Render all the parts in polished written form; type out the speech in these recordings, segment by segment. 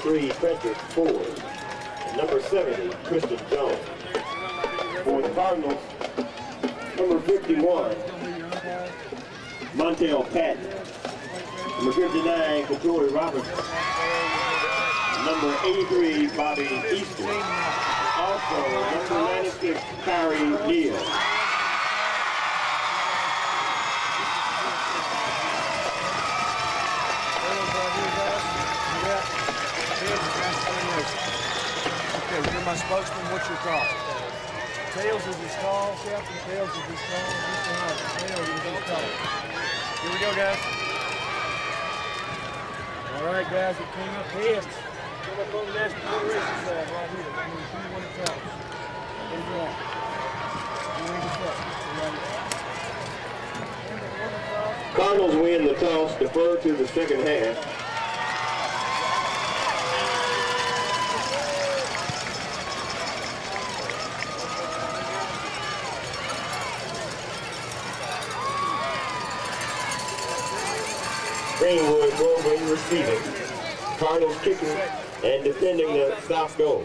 3, Patrick Ford. Number 70, Kristen Jones. For the Cardinals, number 51, Montel Patton. Number 59, Katori Robertson. Number 83, Bobby Easton. Also, number 96, Kyrie Neal. Okay, you're my spokesman. What's your call? Tails is his call, Captain. Tails is his call. Mr. Hunt, Tails is his call. Here we go, guys. All right, guys, it came up heads. Come up on the National Motor Racing Club right here. I'm going to see what it tells. What do you want? You want to start? Cardinals win the toss, defer to the second half. Greenwood will be receiving. Cardinals kicking and defending the south goal.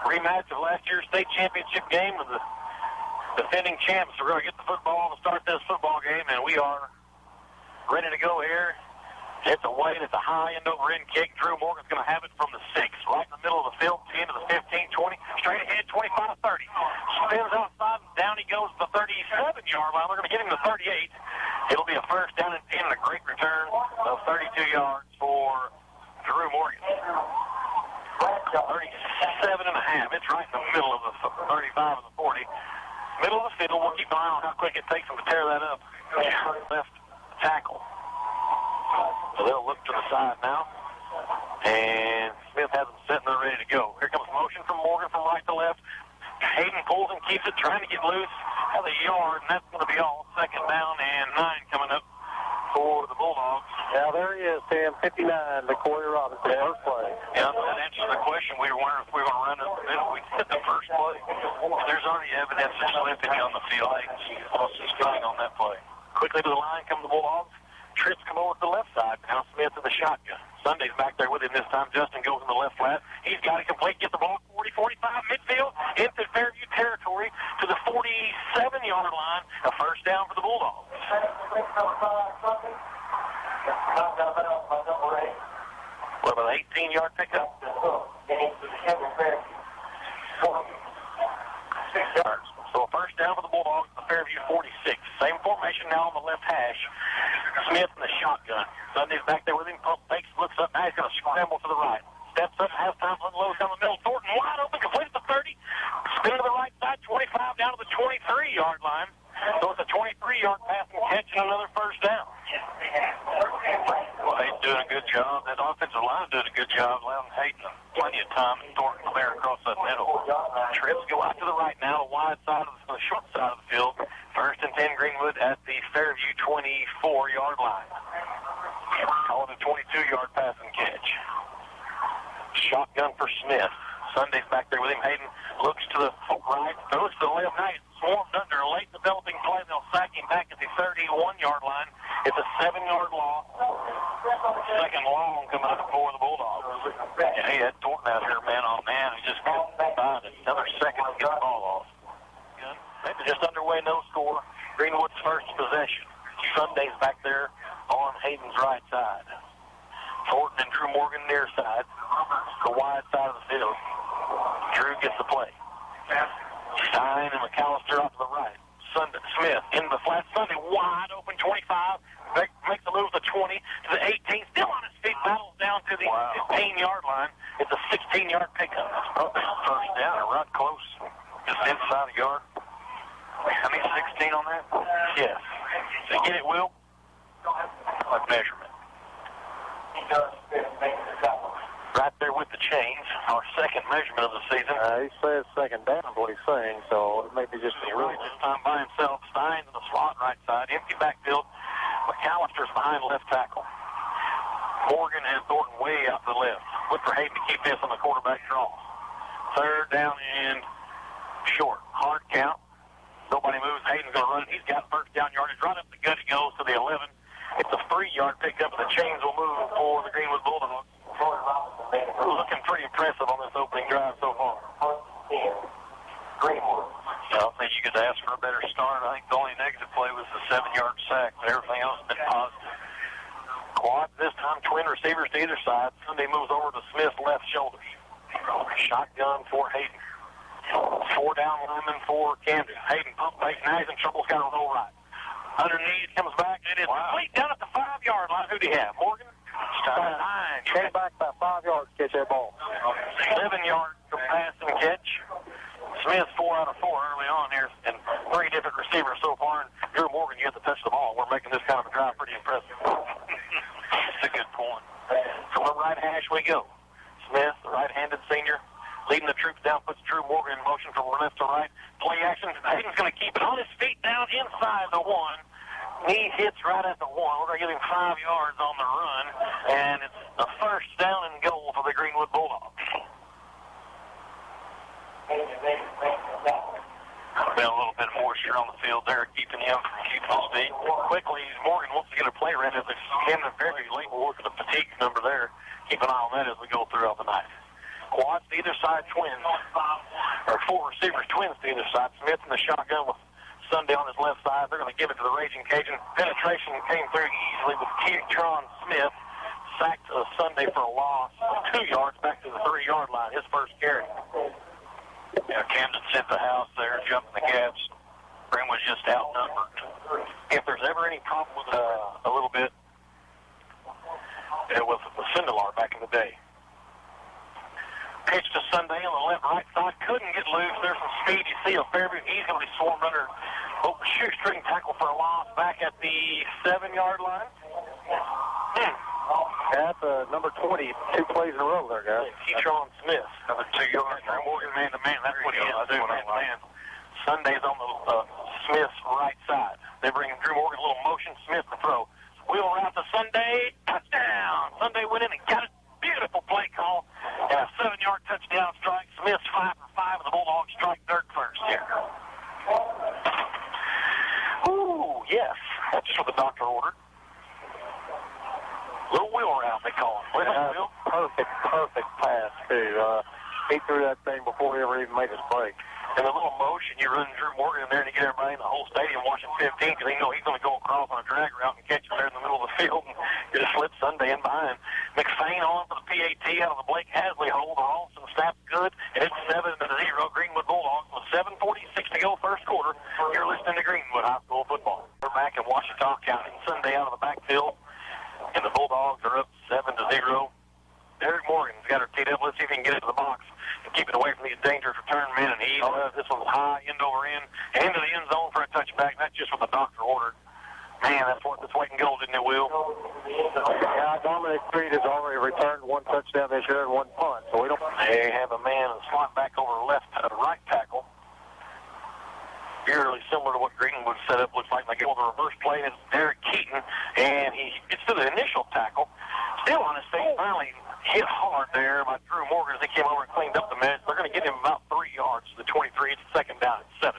Rematch of last year's state championship game with the defending champs. We're going to get the football to start this football game, and we are ready to go here. It's a weight, it's a high end over end kick. Drew Morgan's going to have it from the 6, right in the middle of the field, into the 15, 20, straight ahead, 25, 30. Spins outside, and down he goes to the 37-yard line. They're going to get him to 38. It'll be a first down and 10 and a great return of 32 yards for Drew Morgan. 37 and a half. It's right in the middle of the 35 and the 40. Middle of the field. We'll keep an eye on how quick it takes them to tear that up. Left tackle. So they'll look to the side now. And Smith has them set and they're ready to go. Here comes motion from Morgan from right to left. Hayden pulls and keeps it, trying to get loose. Has a yard, and that's going to be all. Second down and 9 coming up for the Bulldogs. Now there he is, Tim, 59, McCoy Robinson, first play. Yeah, that answers the question. We were wondering if we were going to run up the middle. We hit the first play. There's already evidence of slippage on the field. He lost his footing on that play. Quickly to the line come the Bulldogs. Trips come over to the left side. Now Smith in the shotgun. Sunday's back there with him this time. Justin goes in the left flat. He's got it complete. Get the ball 40, 45 midfield into Fairview territory to the 47-yard line. A first down for the Bulldogs. What about an 18-yard pickup? 6 yards. So a first down for the Bulldogs, the Fairview 46. Same formation now on the left hash. Smith in the shotgun. Sunday's back there with him. Pump fakes, looks up. Now he's going to scramble to the right. Steps up, has time, unloads down the middle. Thornton wide open, complete at the 30. Spin to the right side, 25 down to the 23-yard line. So it's a 23-yard pass and catch and another first down. Well, Hayden's doing a good job. That offensive line doing a good job, allowing Hayden plenty of time and Thornton clear across that middle. Trips go out to the right now, the wide side of the short side of the field. First and 10 Greenwood at the Fairview 24-yard line. Calling a 22-yard pass and catch. Shotgun for Smith. Sunday's back there with him. Hayden looks to the right, goes to the left. Now he's swarmed under a late developing play. They'll sack him back at the 31-yard line. It's a 7-yard loss. Second long coming up for the Bulldogs. Yeah, he had Thornton out here man on man. He just couldn't find it. Another second to get the ball off. Maybe just underway, no score. Greenwood's first possession. Sunday's back there on Hayden's right side. Thornton and Drew Morgan near side. The wide side of the field. Drew gets the play. Stein and McAllister off to the right. Smith in the flat. Sunday wide open, 25. Makes the move to 20 to the 18. Still on his feet, battles down to the 15-yard line. It's a 16-yard pickup. First down, right close, just inside the yard. I mean, 16 on that? Yes. So get it, Will? What measurement? Right there with the chains. Our second measurement of the season. He says second down is what he's saying, so it may be just a Really, this time by himself. Stein in the slot right side. Empty backfield. McAllister's behind left tackle. Morgan and Thornton way out to the left. Look for Hayden to keep this on the quarterback draw. Third down and short. Hard count. Nobody moves. Hayden's going to run. He's got first down yardage. Right up the gut he goes to the 11. It's a 3-yard pickup, and the chains will move for the Greenwood Bulldogs. Looking pretty impressive on this opening drive so far. Greenwood. I don't think you could ask for a better start. I think the only negative play was the 7-yard sack, but everything else has been positive. Quad this time, twin receivers to either side. Sunday moves over to Smith's left shoulder. Shotgun for Hayden. 4 down lineman for Camden. Hayden pump fake. Now he's in trouble. He's got to roll right. Underneath, comes back. It is complete down at the 5-yard line. Who do you have? Morgan? Stein. Came back by 5 yards to catch that ball. 7-yard pass and catch. Smith 4 out of 4 early on here, and 3 different receivers so far. And Drew Morgan, you have to touch the ball. We're making this kind of a drive pretty impressive. That's a good point. So the right hash we go. Smith, the right-handed senior, leading the troops down, puts Drew Morgan in motion from left to right. Play action. Hayden's going to keep it on his feet down inside the 1. Knee hits right at the 1. We're going to give him 5 yards on the run, and it's a first down and goal for the Greenwood Bulldogs. Been a little bit of moisture on the field there, keeping his feet. Quickly, Morgan wants to get a play ready. The Camden Fairview late will look at the fatigue number there. Keep an eye on that as we go throughout the night. Quads to either side, twins. Or 4 receivers, twins to either side. Smith in the shotgun with Sunday on his left side. They're going to give it to the Raging Cajun. Penetration came through easily with Keatron Smith. Sacked Sunday for a loss of 2 yards back to the 3-yard line. His first carry. Yeah, Camden sent the house there, jumping the gaps. Greenwood's just outnumbered. If there's ever any problem with a little bit, it was the Sindelar back in the day. Pitch to Sunday on the left-right side. Couldn't get loose. There's some speed. You see a Fairview easily swarmed under shoestring tackle for a loss back at the 7-yard line. That's number 20, 2 plays in a row there, guys. Keatron Smith, another 2 yards. Drew Morgan man-to-man. That's what he is to do, man-to-man. Sunday's on the Smith's right side. They bring Drew Morgan a little motion. Smith to throw. Wheel route to Sunday. Touchdown. Sunday went in and got it. Beautiful play call. And a 7-yard touchdown strike. Smith's 5 for 5, and the Bulldogs strike third first here. Ooh, yes. That's what the doctor ordered. Little wheel route, they call it. Will? Perfect pass, too. He threw that thing before he ever even made his break. And a little motion, you run Drew Morgan in there and you get everybody in the whole stadium watching 15 because they know he's going to go across on a drag route and catch him there in the middle of the field and just slip Sunday in behind. McFain on for the PAT out of the Blake Hasley hole. The Ralston snap good, and it's 7-0 Greenwood Bulldogs with 7:46 to go first quarter. You're listening to Greenwood High School football. We're back in Washita County. Sunday out of the backfield, and the Bulldogs are up 7-0. Derek Morgan's got her teed up. Let's see if he can get it to the box and keep it away from these dangerous return men. And he does. This one's high, end over end, into the end zone for a touchback. That's just what the doctor ordered. Man, that's weight and gold, didn't it, Will? Yeah, Dominic Creed has already returned 1 touchdown this year and 1 punt. So we don't. They have a man slot back over right tackle. Eerily similar to what Greenwood set up. Looks like they go with a reverse play. And it's Derek Keaton, and he gets to the initial tackle. Still on his feet, finally hit hard there by Drew Morgan as he came over and cleaned up the mess. They're going to get him about 3 yards to the 23. It's second down at 7.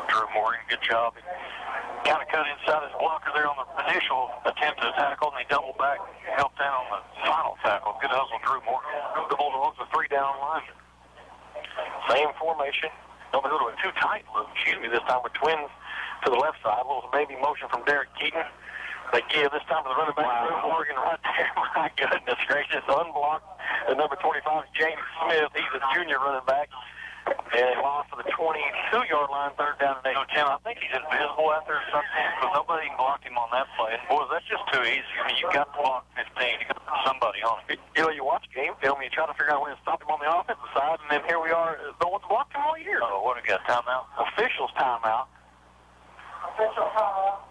Drew Morgan, good job. He kind of cut inside his blocker there on the initial attempt to tackle, and he doubled back, helped out on the final tackle. Good hustle, Drew Morgan. The Bulldogs with 3 down linemen. Same formation. They'll go to a 2 tight look, this time with twins to the left side. A little baby motion from Derek Keaton. They give this time to the running back, Drew Morgan, right there. My goodness gracious, unblocked. The number 25 is James Smith. He's a junior running back. And he lost to the 22-yard line, third down and 8. So, Tim, I think he's invisible out there or something, because nobody blocked him on that play. Boy, that's just too easy. I mean, you got to block 15. You got to put somebody on him. You know, you watch game film, you try to figure out when to stop him on the offensive side, and then here we are, no one's blocked him all year. Oh, what do we got, timeout? Officials timeout. Official timeout.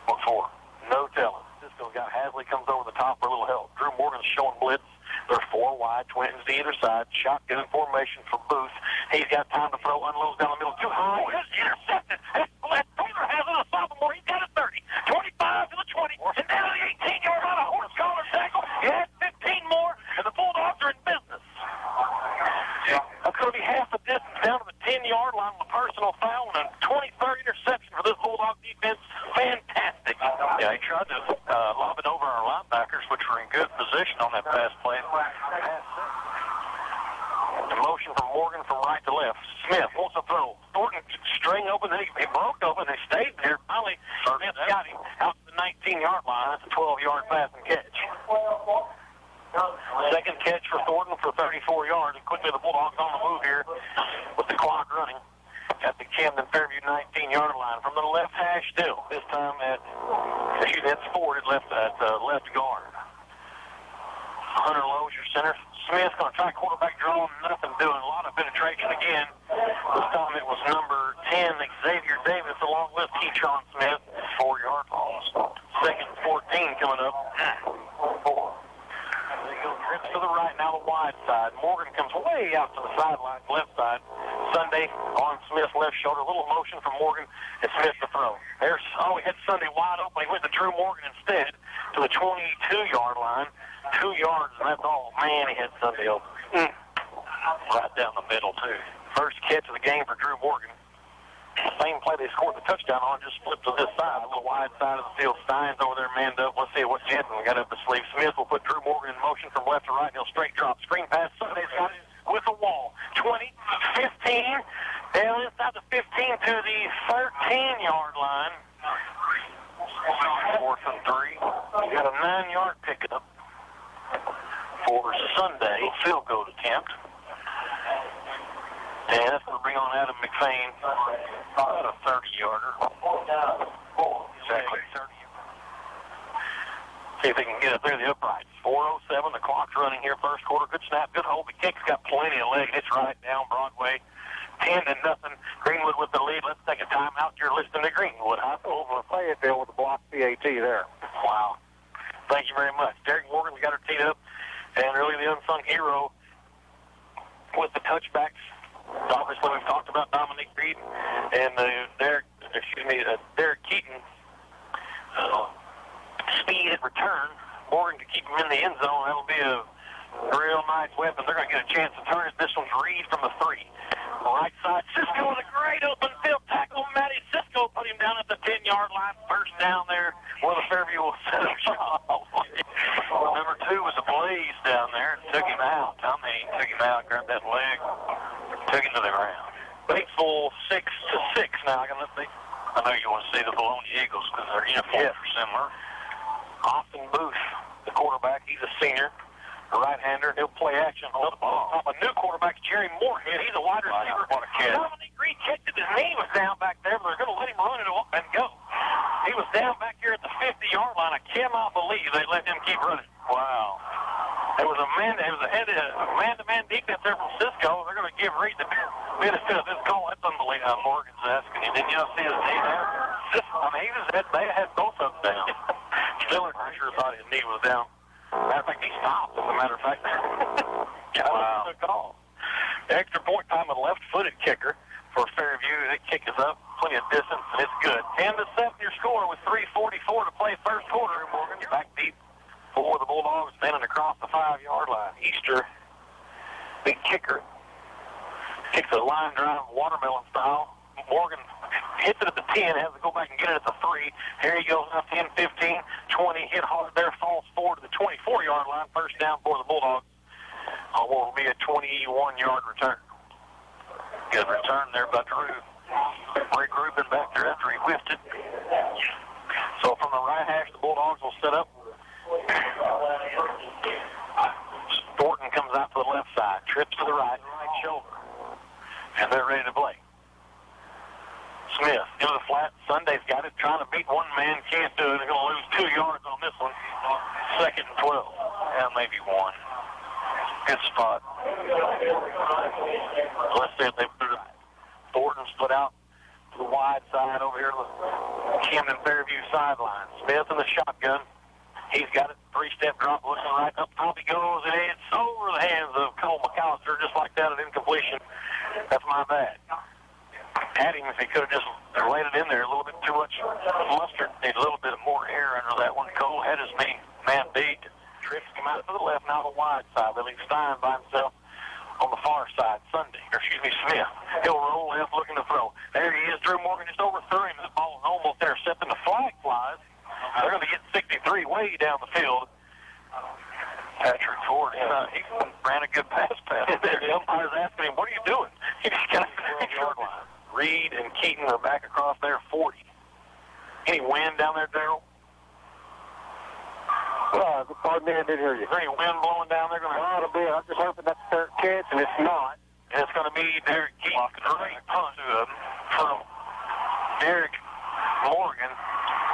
What for? No telling. Cisco got Hasley comes over the top for a little help. Drew Morgan's showing blitz. They're 4 wide, twins to either side. Shotgun formation for Booth. He's got time to throw, unloads down the middle. Too high. It's intercepted. Taylor has it, a sophomore. He's got it 30. 25 to the 20. And down to the 18-yard line. A horse collar tackle. He has 15 more, and the Bulldogs are in business. That's going to be half the distance down to the 10-yard line with a personal foul and a 23rd interception for this Bulldog defense. Fantastic. Yeah, he tried to lob it over our linebackers, which were in good position on that pass play. The motion from Morgan from right to left. Smith wants to throw. Thornton string open, then he broke open. They stayed there. Finally, Smith got him out to the 19-yard line. That's a 12-yard pass and catch. Second catch for Thornton for 34 yards. And quickly the Bulldogs on the move here with the clock running at the Camden Fairview 19-yard line. From the left hash still. This time that's Ford at left guard. Hunter Lowe's your center. Smith's going to try quarterback draw. Nothing doing. A lot of penetration again. This time it was number 10, Xavier Davis, along with Keyshawn Smith. 4-yard loss. Second 14 coming up. 4. Trips to the right, now the wide side. Morgan comes way out to the sideline, left side. Sunday on Smith's left shoulder. A little motion from Morgan, and Smith to throw. We had Sunday wide open. He went to Drew Morgan instead to the 22-yard line. 2 yards, and that's all. Man, he had Sunday open. Right down the middle, too. First catch of the game for Drew Morgan. Same play they scored the touchdown on, just flipped to this side, a little wide side of the field. Stein's over there manned up. Let's see what Jensen got up his sleeve. Smith will put Drew Morgan in motion from left to right, and he'll straight drop. Screen pass. Sunday's got it with a wall. 20, 15, down inside the 15 to the 13-yard line. 4th and 3. You got a 9-yard pickup for Sunday field goal attempt. And that's going to bring on Adam McFain, about a 30-yarder. Exactly 30. See if they can get up there the uprights. 4:07, the clock's running here, first quarter. Good snap, good hold. The kick's got plenty of leg. It's right down Broadway. 10-0. Greenwood with the lead. Let's take a timeout. You're listening to Greenwood. High school over Fayetteville with the block PAT there. Wow. Thank you very much. Derek Morgan's got her teed up, and really the unsung hero with the touchbacks. Obviously, we've talked about Dominic Reed and Derek Keaton. Speed at return. Morgan to keep him in the end zone. That'll be a real nice weapon. They're going to get a chance to turn it. This one's Reed from the 3. Right side, Cisco with a great open field tackle. Matty Cisco put him down at the 10-yard line. First down there where the Fairview will set up shop. Number 2 was a Blaze down there. Took him out. Tommy took him out, grabbed that leg, took him to the ground. Batesville 6-6 now. I know you want to see the Bologna Eagles because their uniforms are similar. Austin Booth, the quarterback, he's a senior. A right-hander, he'll play action on the ball. A new quarterback, Jerry Moorhead. He's a wide receiver. What a kid. Dominic Reed kicked it. His knee was down back there, but they're going to let him run it and go. He was down back here at the 50-yard line. I cannot believe they let him keep running. Wow. It was a man-to-man defense there from Cisco. They're going to give Reed the benefit of this call. That's unbelievable. Morgan's asking him. Didn't you see his knee there? They had both of them down. Still, I'm sure thought his knee was down. Matter of fact, he stopped, as a matter of fact. Wow. Good call. Extra point time with a left-footed kicker for Fairview. That kick is up, plenty of distance, and it's good. 10-7 your score with 3:44 to play first quarter. Morgan back deep for the Bulldogs, standing across the 5-yard line. Easter, big kicker, kicks a line drive, watermelon style. Morgan hits it at the 10, has to go back and get it at the 3. Here he goes now, 10, 15, 20, hit hard there, falls forward to the 24-yard line. First down for the Bulldogs. What will be a 21-yard return. Good return there by Drew. Regrouping back there after he whiffed it. So from the right hash, the Bulldogs will set up. Thornton comes out to the left side, trips to the right shoulder. And they're ready to play. Smith into the flat. Sunday's got it. Trying to beat one man. Can't do it. They're going to lose 2 yards on this one. 2nd and 12. Yeah, maybe 1. Good spot. Let's see if they put it right. Thornton split out to the wide side over here on the Camden Fairview sideline. Smith in the shotgun. He's got it. 3-step drop. Looking right up top he goes. And it's over the hands of Cole McAllister. Just like that, an incompletion. That's my bad. Had him if he could have just laid it in there. A little bit too much mustard. Needs a little bit more air under that one. Cole had his man beat. Trips come out to the left, now the wide side. They leave Stein by himself on the far side. Smith. He'll roll left looking to throw. There he is. Drew Morgan just overthrew him. The ball is almost intercepted. The flag flies. They're going to get 63 way down the field. Patrick Ford, he ran a good pass there. The umpire's asking him, what are you doing? He's got a yard line. Reed and Keaton are back across there, 40. Any wind down there, Darryl? Pardon me, I didn't hear you. Is there any wind blowing down there? A little bit. I'm just hoping that's a third catch, and it's not. And it's going to be Derek Keaton. Great punt from Derek Morgan.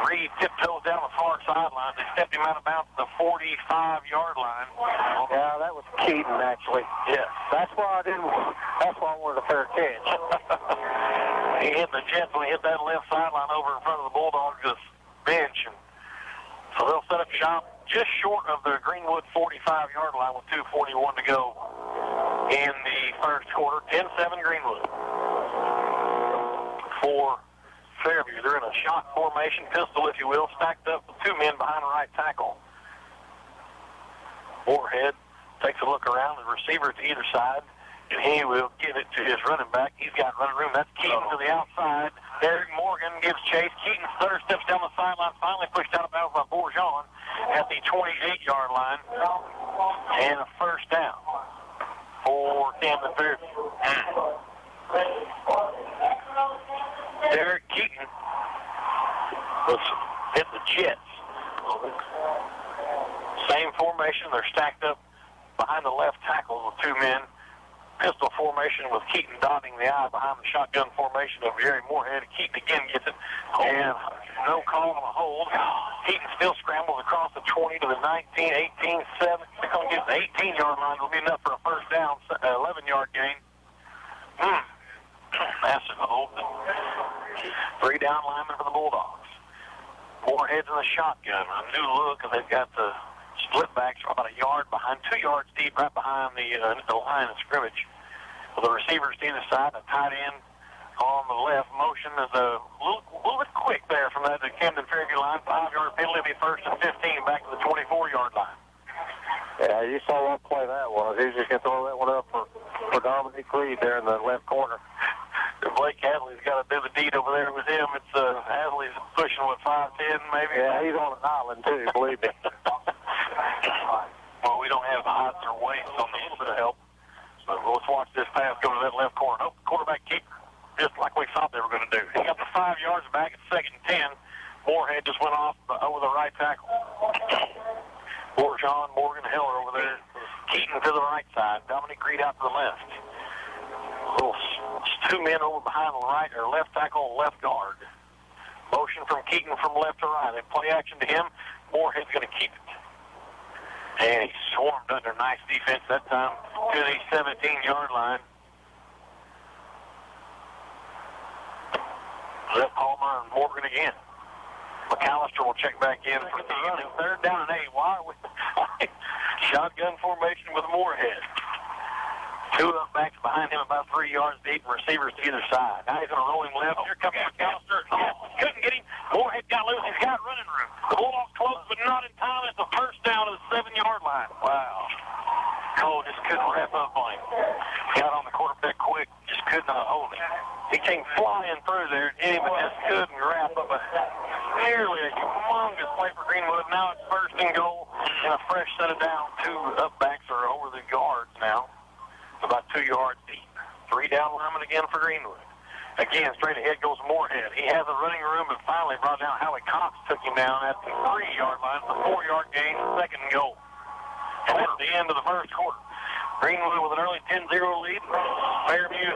Reed tiptoes down the far sideline. They stepped him out of bounds at the 45-yard line. Yeah, that was Keaton, actually. Yes. That's why I wanted a fair catch. He hit the Jets when he hit that left sideline over in front of the Bulldogs' bench. And so they'll set up shop just short of the Greenwood 45-yard line with 2:41 to go in the first quarter. 10-7 Greenwood. For Fairview, they're in a shot formation, pistol, if you will, stacked up with 2 men behind the right tackle. Moorhead takes a look around, the receiver to either side, and he will give it to his running back. He's got running room. That's Keaton to the outside. Derek Morgan gives chase. Keaton stutter steps down the sideline, finally pushed out of bounds by Bourgeon at the 28-yard line, and a first down for Camden Fairview. Derek Keaton was hit the Jets. Same formation. They're stacked up behind the left tackle with 2 men. Pistol formation with Keaton dotting the I behind the shotgun formation of Jerry Moorhead. Keaton again gets it. And no call on a hold. Keaton still scrambles across the 20 to the 19, 18, 7. They're going to get the 18-yard line. It'll be enough for a first down, 11-yard gain. Massive hold. 3 down linemen for the Bulldogs. Moorhead's in the shotgun. A new look, and they've got the split backs about a yard behind, 2 yards deep, right behind the line of scrimmage. Well, the receivers to either side, a tight end on the left. Motion is a little bit quick there from that Camden Fairview line. 5-yard penalty will be first and 15 back to the 24-yard line. Yeah, you saw what play that was. He was just going to throw that one up for Dominic Reed there in the left corner. Blake Hadley's got to do the deed over there with him. It's Hadley's pushing, 5'10", maybe? Yeah, he's on an island, too, believe me. Well, we don't have heights or weights, so a little bit of help. But let's watch this pass go to that left corner. Oh, quarterback keeper, just like we thought they were going to do. He got the 5 yards back at 2nd and 10. Moorhead just went off over the right tackle. Bourgeon, Morgan, Heller over there. Keaton to the right side. Dominic Reed out to the left. Little 2 men over behind the right, or left tackle and left guard. Motion from Keaton from left to right. They play action to him. Moorhead's going to keep it. And he swarmed under nice defense that time to the 17-yard line. Left Palmer and Morgan again. McAllister will check back in for the 3rd down and 8. Why are we shotgun formation with Moorhead? 2 up backs behind him about 3 yards deep, and receivers to either side. Now he's going to roll him left. Here comes McAllister. Couldn't get him. Moorhead got loose. He's got running room. The Bulldogs close, but not in time. It's a first down to the 7-yard line. Wow. Cole just couldn't wrap up on him. Got on the quarterback quick. Just could not hold him. He came flying through there, and but just couldn't wrap up. Nearly a humongous play for Greenwood. Now it's 1st and goal, and a fresh set of down. 2 up backs are over the guards now. About 2 yards deep. 3 down linemen again for Greenwood. Again, straight ahead goes Moorhead. He has a running room, but finally brought down Howie Cox, took him down at the 3-yard line. The 4-yard gain, 2nd and goal. And that's the end of the first quarter. Greenwood with an early 10-0 lead. Fairview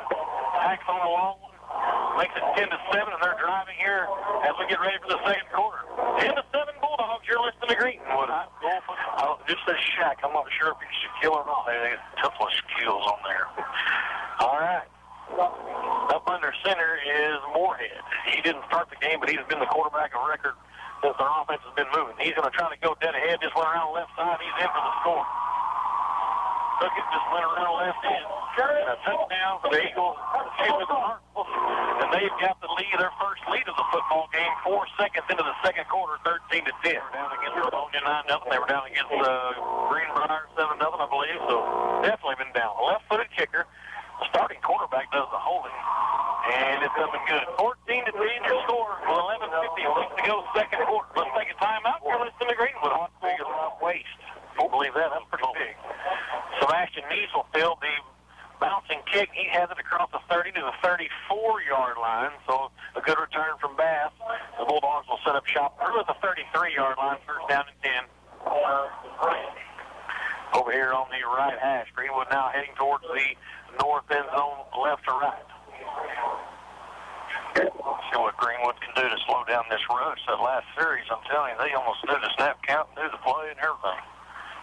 hacks on a long one, makes it 10-7, and they're driving here as we get ready for the second quarter. 10-7 Bulldogs. You're listening to Greenwood. Just says Shaq. I'm not sure if he's Shaquille or not. They got a couple of skills on there. All right. Up under center is Moorhead. He didn't start the game, but he's been the quarterback of record since their offense has been moving. He's going to try to go dead ahead. Just went around the left side. He's in for the score. Took it, just went around left end. And a touchdown for the Eagles. And they've got the lead, their first lead of the football game, 4 seconds into the second quarter, 13-10. They were down against Livonia 9-0. They were down against Greenbrier 7-0, I believe. So definitely been down. A left-footed kicker. The starting quarterback does the holding. And it's up and good. 14-10 your score with 11:50 to go second quarter. Let's take a timeout. We're listening to Greenwood. Hot figure off waist. Don't believe that. That's pretty big. Sebastian Neese will field the bouncing kick. He has it across the 30 to the 34-yard line. So a good return from Bass. The Bulldogs will set up shop through at the 33-yard line. First down and 10. Over here on the right hash. Greenwood now heading towards the north end zone, left to right. See what Greenwood can do to slow down this rush. That last series, I'm telling you, they almost knew the snap count, knew the play and everything.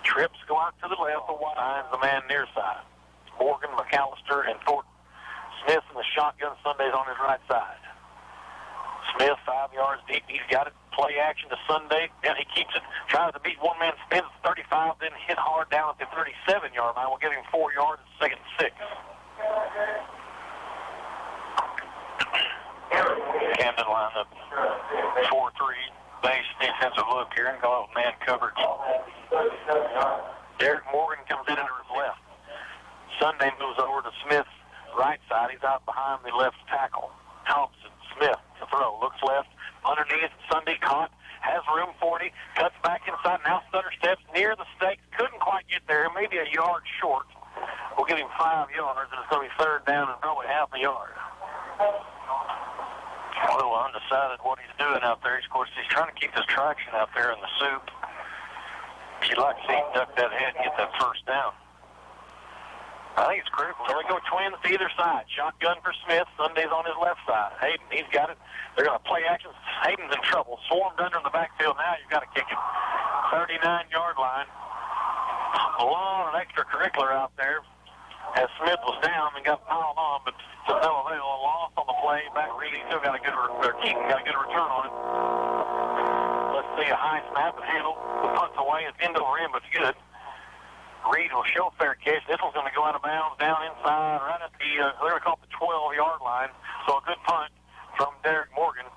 Trips go out to the left, finds the man near side. Morgan, McAllister, and Thornton. Smith in the shotgun. Sunday's on his right side. Smith, 5 yards deep. He's got it. Play action to Sunday. And he keeps it. Tries to beat one man. Spins at 35. Then hit hard down at the 37-yard line. We'll give him 4 yards. Second and 6. Camden line up 4-3. Base defensive look here and go out with man coverage. Derek Morgan comes in under his left. Sunday moves over to Smith's right side. He's out behind the left tackle. Thompson, Smith to throw. Looks left. Underneath. Sunday caught. Has room 40. Cuts back inside. Now stutter steps near the stakes. Couldn't quite get there. Maybe a yard short. We'll give him 5 yards, and it's going to be third down and probably half a yard. A little undecided what he's doing out there. Of course, he's trying to keep this traction out there in the soup. You'd like to see him duck that head and get that first down. I think it's critical. So they go twins to either side. Shotgun for Smith. Sunday's on his left side. Hayden, he's got it. They're going to play action. Hayden's in trouble. Swarmed under in the backfield. Now you've got to kick it. 39-yard line. A lot of extracurricular out there as Smith was down and got piled on, but to no avail. A loss on the play. Back Reed still got a good return on it. Let's see a high snap and handle. The punt's away. It's into the rim, but it's good. Reed will show fair catch. This one's going to go out of bounds down inside, right at the, they're going to call it the 12-yard line. So a good punt from Derek Morgan.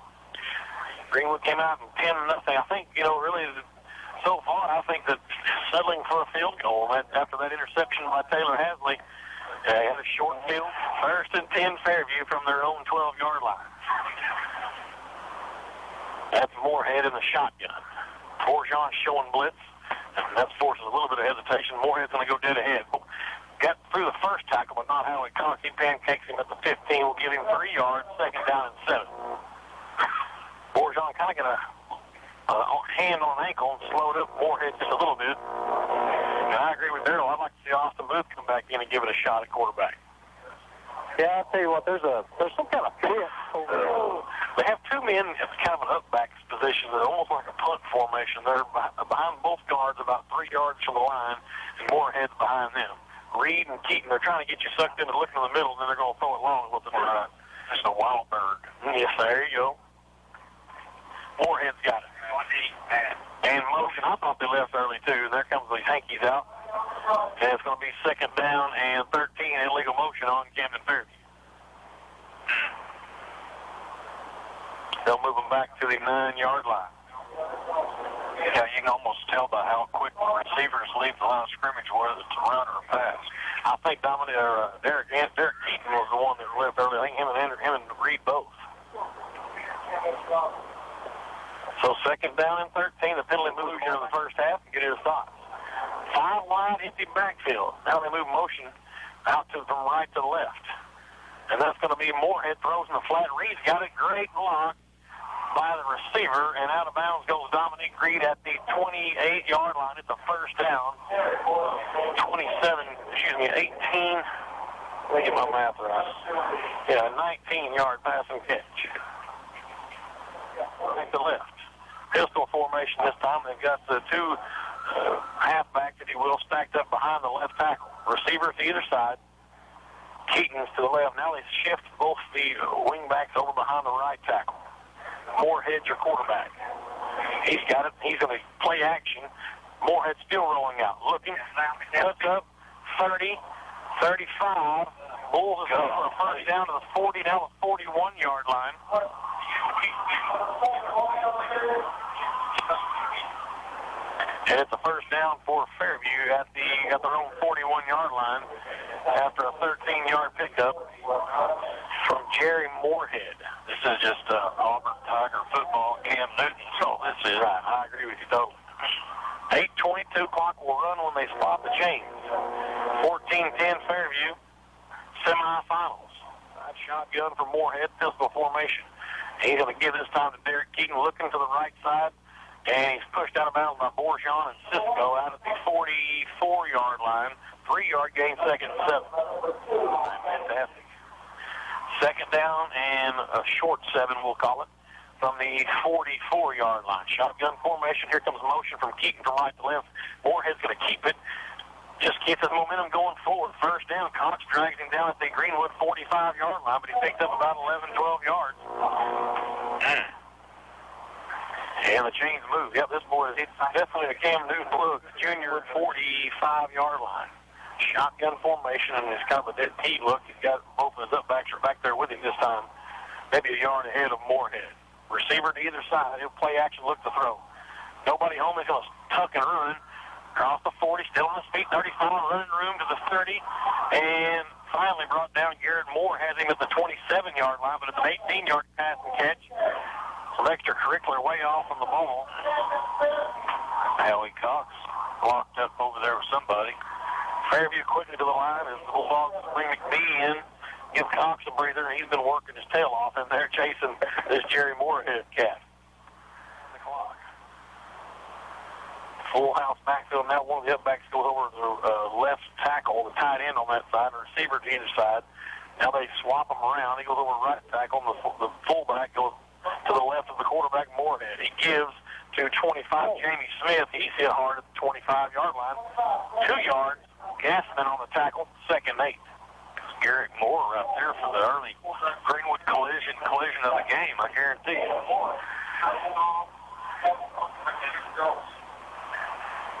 Greenwood came out and 10-0. I think, really, so far, I think that settling for a field goal after that interception by Taylor Hasley, had a short field. First and 10 Fairview from their own 12-yard line. That's Moorhead in the shotgun. Forjon showing blitz. And that forces a little bit of hesitation. Moorhead's going to go dead ahead. Got through the first tackle, but not Howie Cox. He pancakes him at the 15. We'll give him 3 yards. Second down and 7. Forjon kind of got a hand on an ankle and slowed up Moorhead just a little bit. And I agree with Darrell. I'd like to see Austin Booth come back in and give it a shot at quarterback. Yeah, I'll tell you what, there's some kind of pit over there. They have 2 men at kind of an up-back position. They're almost like a punt formation. They're behind both guards about 3 yards from the line, and Moorhead's behind them. Reed and Keaton, they're trying to get you sucked into looking in the middle, and then they're going to throw it long with the right. That's a wild bird. Yes, there you go. Moorhead's got it. And motion, I thought they left early, too. And there comes the Hankies out. And it's going to be second down and 13, illegal motion on Camden Fairview. They'll move them back to the 9-yard line. Yeah, you can almost tell by how quick the receivers leave the line of scrimmage, whether it's a run or a pass. I think Derek Keaton was the one that left early. I think him and Reed both. So second down and 13. The penalty moves here in the first half and get his thoughts. 5 wide, empty backfield. Now they move motion out from right to left. And that's going to be Moorhead throws in the flat. Reed's got it. Great block by the receiver. And out of bounds goes Dominique Reed at the 28-yard line. It's a first down. 18. Let me get my math right. Yeah, 19-yard pass and catch. Back to left. Pistol formation this time. They've got the two halfbacks, if you will, stacked up behind the left tackle. Receivers to either side. Keaton's to the left. Now they shift both the wingbacks over behind the right tackle. Moorhead's your quarterback. He's got it. He's going to play action. Moorhead still rolling out. Looking. Cuts up. 30. 35. Bulls is going for a first down to the 40, now the 41-yard line. And it's a first down for Fairview at their own 41-yard line after a 13-yard pickup from Jerry Moorhead. This is just Auburn Tiger football, Cam Newton. So this is right. I agree with you totally. 8:22 clock will run when they spot the chains. 14-10 Fairview. Semifinals. Shotgun for Moorhead, pistol formation. He's going to give this time to Derek Keaton, looking to the right side, and he's pushed out of bounds by Bourgeon and Cisco out at the 44-yard line. 3-yard gain, second and 7. Fantastic. Second down and a short 7, we'll call it, from the 44-yard line. Shotgun formation. Here comes motion from Keaton from right to left. Moorhead's going to keep it. Just keeps his momentum going forward. First down, Cox drags him down at the Greenwood 45-yard line, but he picked up about 11, 12 yards. And the chains move. Yep, this boy is definitely a Cam Newton look. Junior 45-yard line. Shotgun formation, and it's kind of a dead heat look. He's got both of his upbacks are back there with him this time. Maybe a yard ahead of Moorhead. Receiver to either side. He'll play action, look to throw. Nobody home. He's going to tuck and run. Across the 40, still on his feet, 35, running room to the 30, and finally brought down. Garrett Moore has him at the 27-yard line, but it's an 18-yard pass and catch. Some extracurricular way off on the ball. Howie Cox locked up over there with somebody. Fairview quickly to the line as the Bulldogs bring McBee in. Give Cox a breather, and he's been working his tail off in there chasing this Jerry Moorhead cat. The clock. Full house backfield. Now one of the upbacks goes over to the left tackle, the tight end on that side, the receiver to either side. Now they swap him around. He goes over to right tackle, and the fullback goes to the left of the quarterback, Moorhead. He gives to 25, Jamie Smith. He's hit hard at the 25-yard line. 2 yards. Gassman on the tackle, second 8. Garrett Moore right there for the early Greenwood collision of the game, I guarantee you.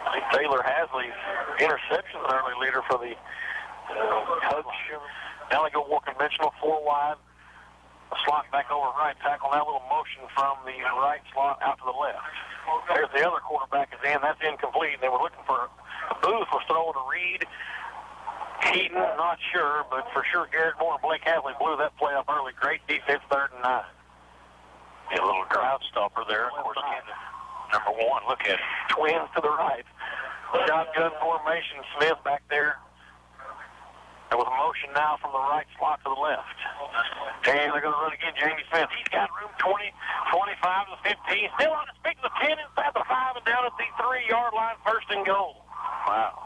I think Taylor Hasley's interception is an early leader for the coach. Now they go more conventional, 4 wide. A slot back over right tackle. Now a little motion from the right slot out to the left. There's the other quarterback is in. That's incomplete. They were looking for Booth was throwing to Reed. Keaton, not sure, but for sure Garrett Moore and Blake Hasley blew that play up early. Great defense, 3rd and 9. A little crowd stopper there. Of course, number 1, look at it. Twins to the right. Shotgun formation. Smith back there. There was motion now from the right slot to the left. And they're going to run again. Jamie Smith. He's got room 20, 25 to 15. Still on his feet to the 10, inside the 5, and down at the 3-yard line. First and goal. Wow.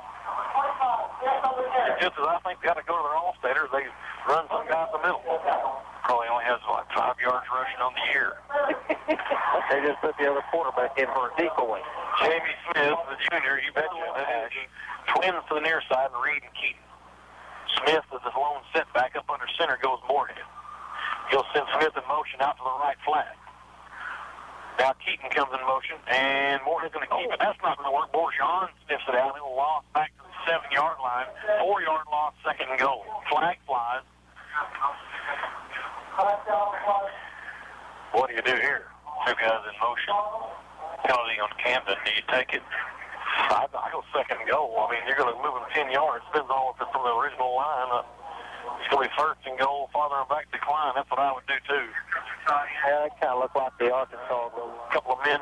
Just as I think they got to go to their all-staters, they run some guy in the middle. Probably only has like 5 yards rushing on the year. They just put the other quarterback in for a decoy. Jamie Smith, the junior, you betcha. Twins to the near side, and Reed and Keaton. Smith is his lone setback. Up under center goes Moorhead. He'll send Smith in motion out to the right flat. Now Keaton comes in motion, and Moorhead's going to keep it. That's not going to work. Bourgeon sniffs it out. He'll loss back to the 7-yard line. 4-yard loss, second and goal. Flag flies. What do you do here? 2 guys in motion. Penalty on Camden. Do you take it? I go second and goal. I mean, you're going to move him 10 yards. Depends on if it's from the original line. It's going to be first and goal, farther back decline. That's what I would do, too. Yeah, it kind of looked like the Arkansas goal. A couple of men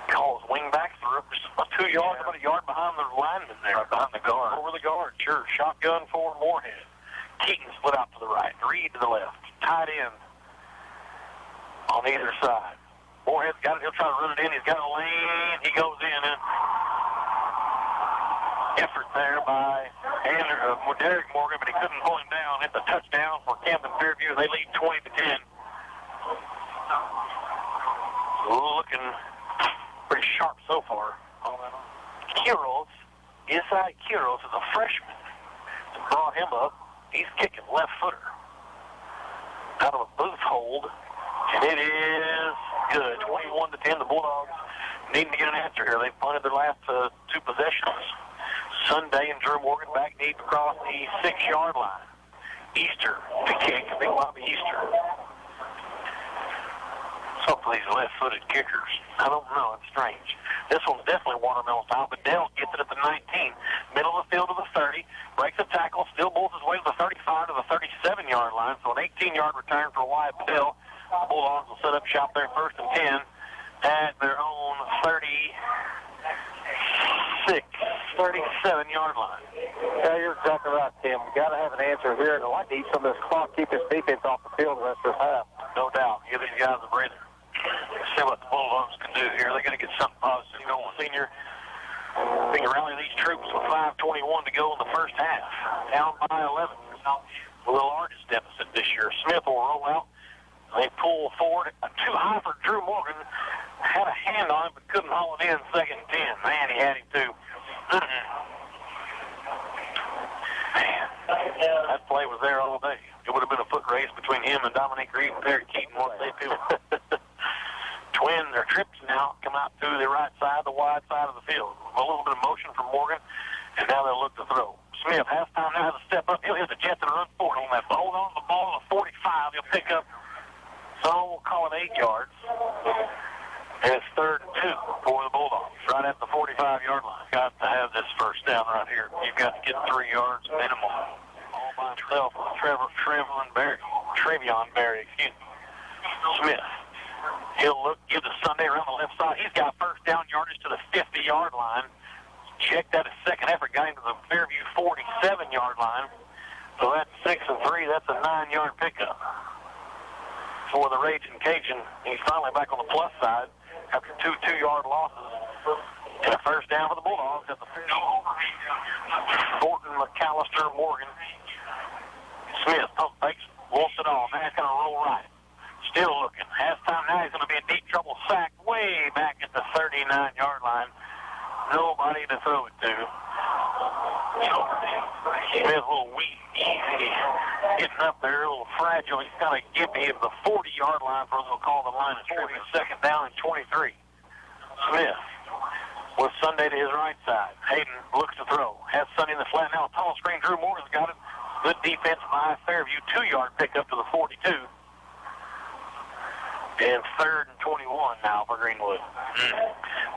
call his wingbacks through. Just about 2 yards, about a yard behind the lineman there. Right behind the guard. Over the guard, sure. Shotgun for Moorhead. Keaton split out to the right. Reed to the left. Tight end on either side. Moorhead's got it. He'll try to run it in. He's got a lane. He goes in. And effort there by Derek Morgan, but he couldn't pull him down. It's a touchdown for Camden Fairview. They lead 20-10. Looking pretty sharp so far. Quiros is a freshman. Brought him up. He's kicking left footer out of a booth hold, and it is good. 21-10. The Bulldogs needing to get an answer here. They've punted their last two possessions. Sunday and Drew Morgan back deep across the 6-yard line. Easter to kick. I think it might be Easter. Some of these left-footed kickers, I don't know. It's strange. This one's definitely watermelon style. Bedell gets it at the 19. Middle of the field to the 30. Breaks a tackle. Still bulls his way to the 35 to the 37-yard line. So an 18-yard return for Wyatt Bedell. The Bulldogs will set up shop there first and 10 at their own 37-yard line. Yeah, you're exactly right, Tim. We've got to have an answer here, and I'd like to eat some of this clock, keep this defense off the field the rest of this half. No doubt. Give these guys a breather. See what the Bulldogs can do here. They got to get something positive going. Senior rally these troops with 5:21 to go in the first half. Down by 11. The largest deficit this year. Smith will roll out. They pull forward. Too high for Drew Morgan. Had a hand on him, but couldn't haul it in. Second and 10. Man, he had him too. Man, that play was there all day. It would have been a foot race between him and Dominique Reed and Perry Keaton once they do. Their trips now come out to the right side, the wide side of the field. A little bit of motion from Morgan, and now they'll look to throw. Smith, halftime now, has to step up. He'll hit the Jets and run forward on that. Hold on to the ball at the 45. He'll pick up, so we'll call it 8 yards. And it's 3rd and 2 for the Bulldogs, right at the 45-yard line. Got to have this first down right here. You've got to get 3 yards minimum. All by himself, Trevion Berry, Smith. He'll look, give the Sunday around the left side. He's got first down yardage to the 50-yard line. Checked out his second effort, got into the Fairview 47-yard line. So that's 6 and 3. That's a 9-yard pickup for the Raging Cajun. He's finally back on the plus side after 2 2-yard losses. And a first down for the Bulldogs at the Thornton, McAllister, Morgan. Smith pump fakes, wants it all. Now he's going to roll right. Still looking. Halftime now, he's going to be in deep trouble. Sacked way back at the 39-yard line. Nobody to throw it to. Smith a little weak, easy, getting up there, a little fragile. He's kind of gimpy at the 40-yard line for they'll call the line of scrimmage. Second down and 23. Smith with Sunday to his right side. Hayden looks to throw. Has Sunday in the flat now. Tall screen. Drew Morgan's got it. Good defense by Fairview. 2-yard pickup to the 42. And 3rd and 21 now for Greenwood.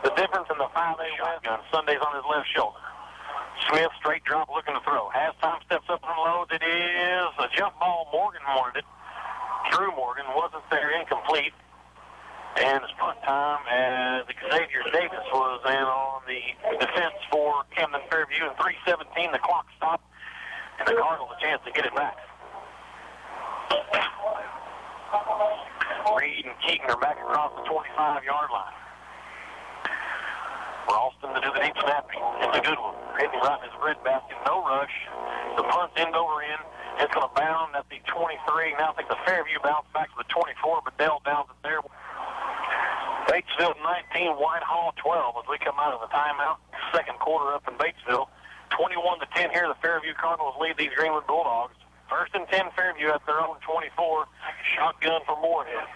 The difference in the 5A shotgun. Sunday's on his left shoulder. Smith, straight drop, looking to throw. Halftime steps up and loads. It is a jump ball. Morgan wanted it. Drew Morgan wasn't there, incomplete. And it's punt time as Xavier Davis was in on the defense for Camden Fairview. And 3:17, the clock stopped, and the Cardinals a chance to get it back. Reed and Keaton are back across the 25-yard line. Ralston to do the deep snapping. It's a good one. Hitting right in his breadbasket. No rush. The punt's end over end. It's going to bound at the 23. Now I think the Fairview bounce back to the 24, but Dell bounds it there. Batesville 19, Whitehall 12 as we come out of the timeout. Second quarter up in Batesville. 21-10 here. The Fairview Cardinals lead these Greenwood Bulldogs. First and 10 Fairview at their own 24. Shotgun for Moorhead.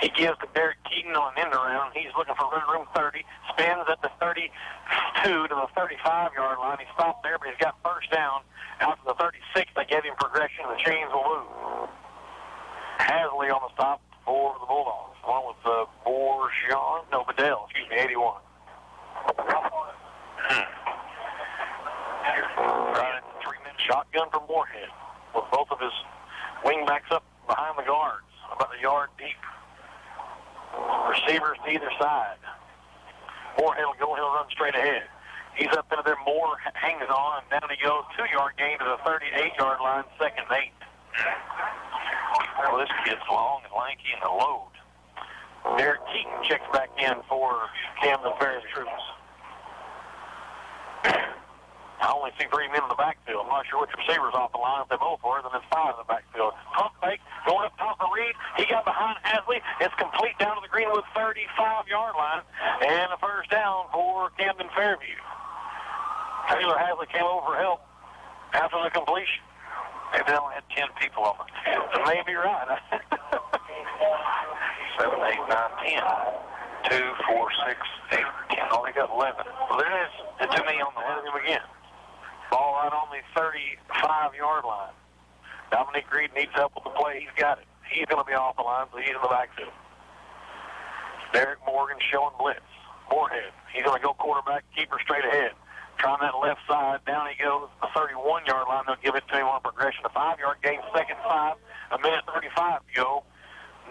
He gives to Derek Keaton on an end around. He's looking for room 30. Spins at the 32 to the 35-yard line. He stopped there, but he's got first down. Out to the 36, they gave him progression. The chains will move. Hasley on the stop for the Bulldogs. Along with Bedell, 81. Right at 3-minute shotgun from Moorhead with both of his wingbacks up behind the guards, about a yard deep. Receivers to either side. Moorhead will go, he'll run straight ahead. He's up into there, Moore hangs on, and down he goes, 2-yard gain to the 38-yard line, second and 8. Well, this kid's long and lanky and a load. Derek Keaton checks back in for Camden Ferris troops. I only see 3 men in the backfield. I'm not sure which receiver's off the line. If they both were, then it's 5 in the backfield. Pump fake, going up top of Reed. He got behind Hasley. It's complete down to the Greenwood 35-yard line. And a first down for Camden Fairview. Taylor Hasley came over for help after the completion. Maybe they only had 10 people on the field. That may be right. 7, 8, 9, 10. 2, 4, 6, 8, 10. Only got 11. Well, there it is. It took me on the head of him again. Ball right on the 35-yard line. Dominic Reed needs help with the play. He's got it. He's going to be off the line, so he's in the backfield. Derek Morgan showing blitz. Moorhead. He's going to go quarterback, keeper straight ahead. Trying that left side. Down he goes. The 31-yard line. They'll give it to him on progression. A 5-yard gain, second 5. A minute 35 to go.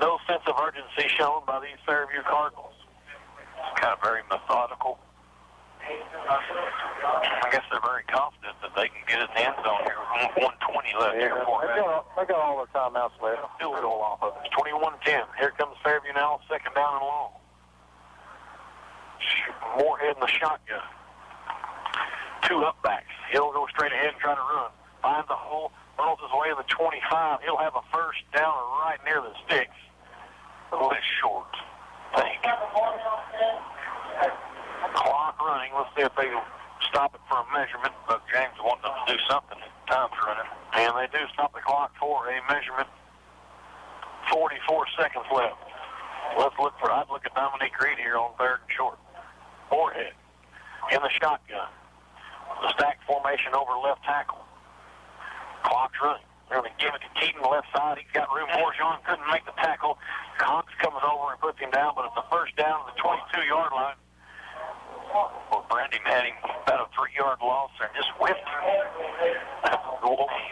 No sense of urgency shown by these Fairview Cardinals. It's kind of very methodical. I guess they're very confident that they can get it in the end zone here with 120 left here. They got all their timeouts left. Field goal off of it. It's 21-10. Here comes Fairview now, second down and long. Moorhead in the shotgun. 2 up backs. He'll go straight ahead and try to run. Finds a hole, runs his way to the 25. He'll have a first down right near the sticks. A little bit short, I think. Clock running. Let's see if they stop it for a measurement. But James wanted them to do something. Time's running. And they do stop the clock for a measurement. 44 seconds left. I'd look at Dominique Reed here on 3rd and short. Moorhead in the shotgun. The stack formation over left tackle. Clock's running. They're going to give it to Keaton left side. He's got room. Morjon couldn't make the tackle. Cox coming over and puts him down, but it's a first down to the 22-yard line. Well, Brandon had him about a 3-yard loss there. Just whipped him.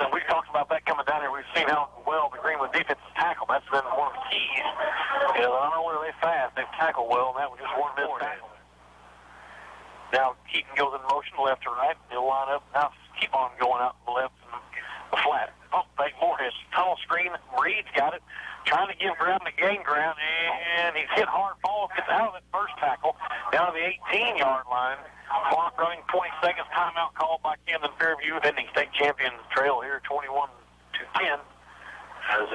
And we've talked about that coming down here. We've seen how well the Greenwood defense has tackled. That's been one of the keys. You know, not only are they fast, they've tackled well, and that was just one missed tackle. Now Keaton goes in motion left to right. He'll line up. Now keep on going out to the left and the flat. Pump fake, Moorhead. Tunnel screen. Reed's got it. Trying to give ground to gain ground, and he's hit hard. Ball gets out of it. First tackle down to the 18-yard line. Clock running, 20 seconds. Timeout called by Camden Fairview. Defending state champion trail here, 21-10. As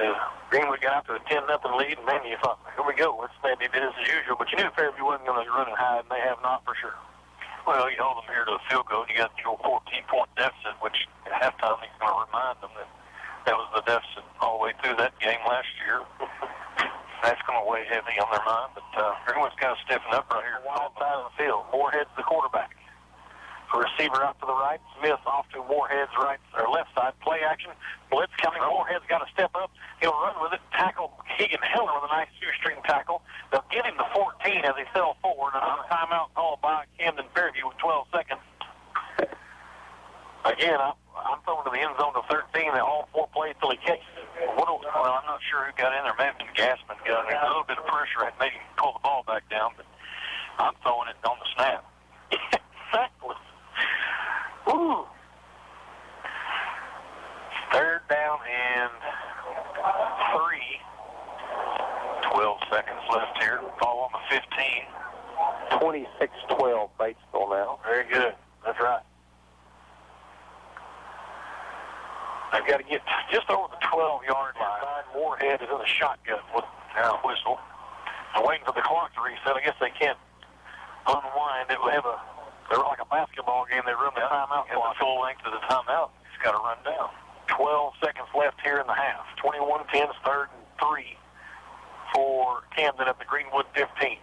Greenwood got out to a 10-0 lead, and man, you thought, here we go. Let's maybe business as usual. But you knew Fairview wasn't going to run and hide, and they have not for sure. Well, you hold them here to a field goal, and you got your 14-point deficit, which at halftime he's going to remind them that was the deficit all the way through that game last year. That's going to weigh heavy on their mind, but everyone's kind of stiffing up right here. One side of the field. Moorhead's the quarterback. The receiver out to the right. Smith off to Moorhead's right or left side. Play action. Blitz coming. Moorhead's got to step up. He'll run with it. Tackle Keegan Heller with a nice shoestring tackle. They'll give him the 14 as he fell forward. And a timeout called by Camden Fairview with 12 seconds. Again, I'm throwing to the end zone to 13. They all 4 plays till he catches it. Well, I'm not sure who got in there. Maybe Gassman got in there. A little bit of pressure had made him pull the ball back down, but I'm throwing it on the snap. Exactly. Ooh. 3rd down and 3. 12 seconds left here. Ball on the 15. 26-12, Batesville now. Very good. That's right. They've got to get just over the 12-yard line. Moorhead is in the shotgun with a whistle. I'm waiting for the clock to reset. I guess they can't unwind it. They're like a basketball game. They run the timeout clock. The full length of the timeout. It's got to run down. 12 seconds left here in the half. 21-10, 3rd and 3 for Camden at the Greenwood 15.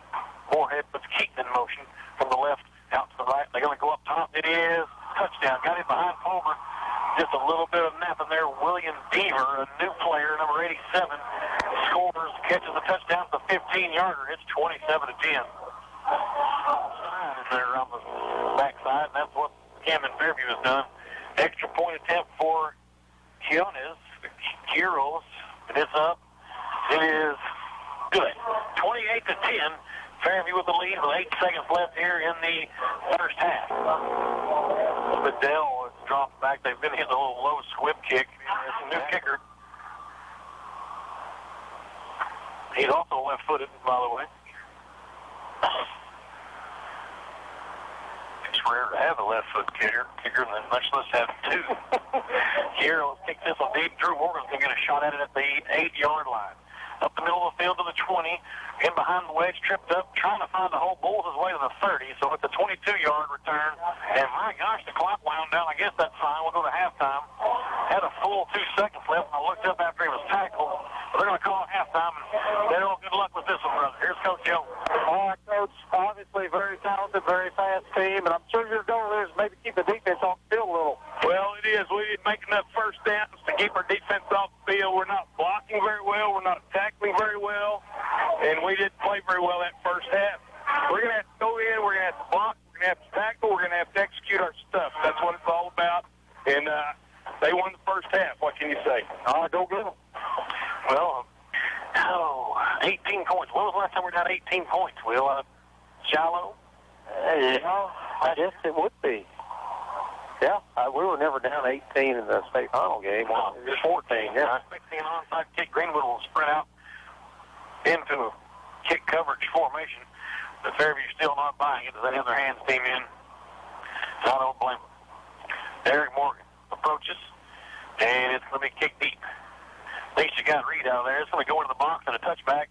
Moorhead puts Keaton in motion from the left out to the right. They're going to go up top. It is touchdown. Got him behind Palmer. Just a little bit of napping there. William Deaver, a new player, number 87, scores, catches a touchdown to the 15-yarder. It's 27-10. There on the backside, and that's what Camden Fairview has done. Extra point attempt for Kieros, and it's up. It is good. 28-10. Fairview with the lead with 8 seconds left here in the first half. Bedell has dropped back. They've been hitting a little low squib kick. It's a new kicker. He's also left-footed, by the way. rare to have a left foot kicker, and much less have two. Here, let's kick this one deep. Drew Morgan's going to get a shot at it at the 8-yard line. Up the middle of the field to the 20, in behind the wedge, tripped up, trying to find the hole, bowls his way to the 30, so it's a 22-yard return. And my gosh, the clock wound down. I guess that's fine. We'll go to halftime. Had a full 2 seconds left, and I looked up after he was tackled. But they're going to call it halftime, and they're all good luck with this one, brother. Here's Coach Jones. All right, Coach. Obviously very talented, very fast team, and I'm sure your goal is maybe keep the defense off the field a little. Well, it is. We didn't make enough first downs to keep our defense off the field. We're not blocking very well. We're not tackling very well. And we didn't play very well that first half. We're going to have to go in. We're going to have to block. We're going to have to tackle. We're going to have to execute our stuff. That's what it's all about. And they won the first half. What can you say? All right, go get them. Well, 18 points. When was the last time we were down 18 points, Will? Shallow? Yeah, I guess it would be. Yeah, we were never down 18 in the state final game. Well, it was 14, yeah. 16 onside kick. Greenwood will sprint out into a kick coverage formation. But Fairview still not buying it as they have their hands team in. I don't blame them. Derek Morgan approaches, and it's going to be kicked deep. At least you got Reed out there. It's going to go into the box and a touchback.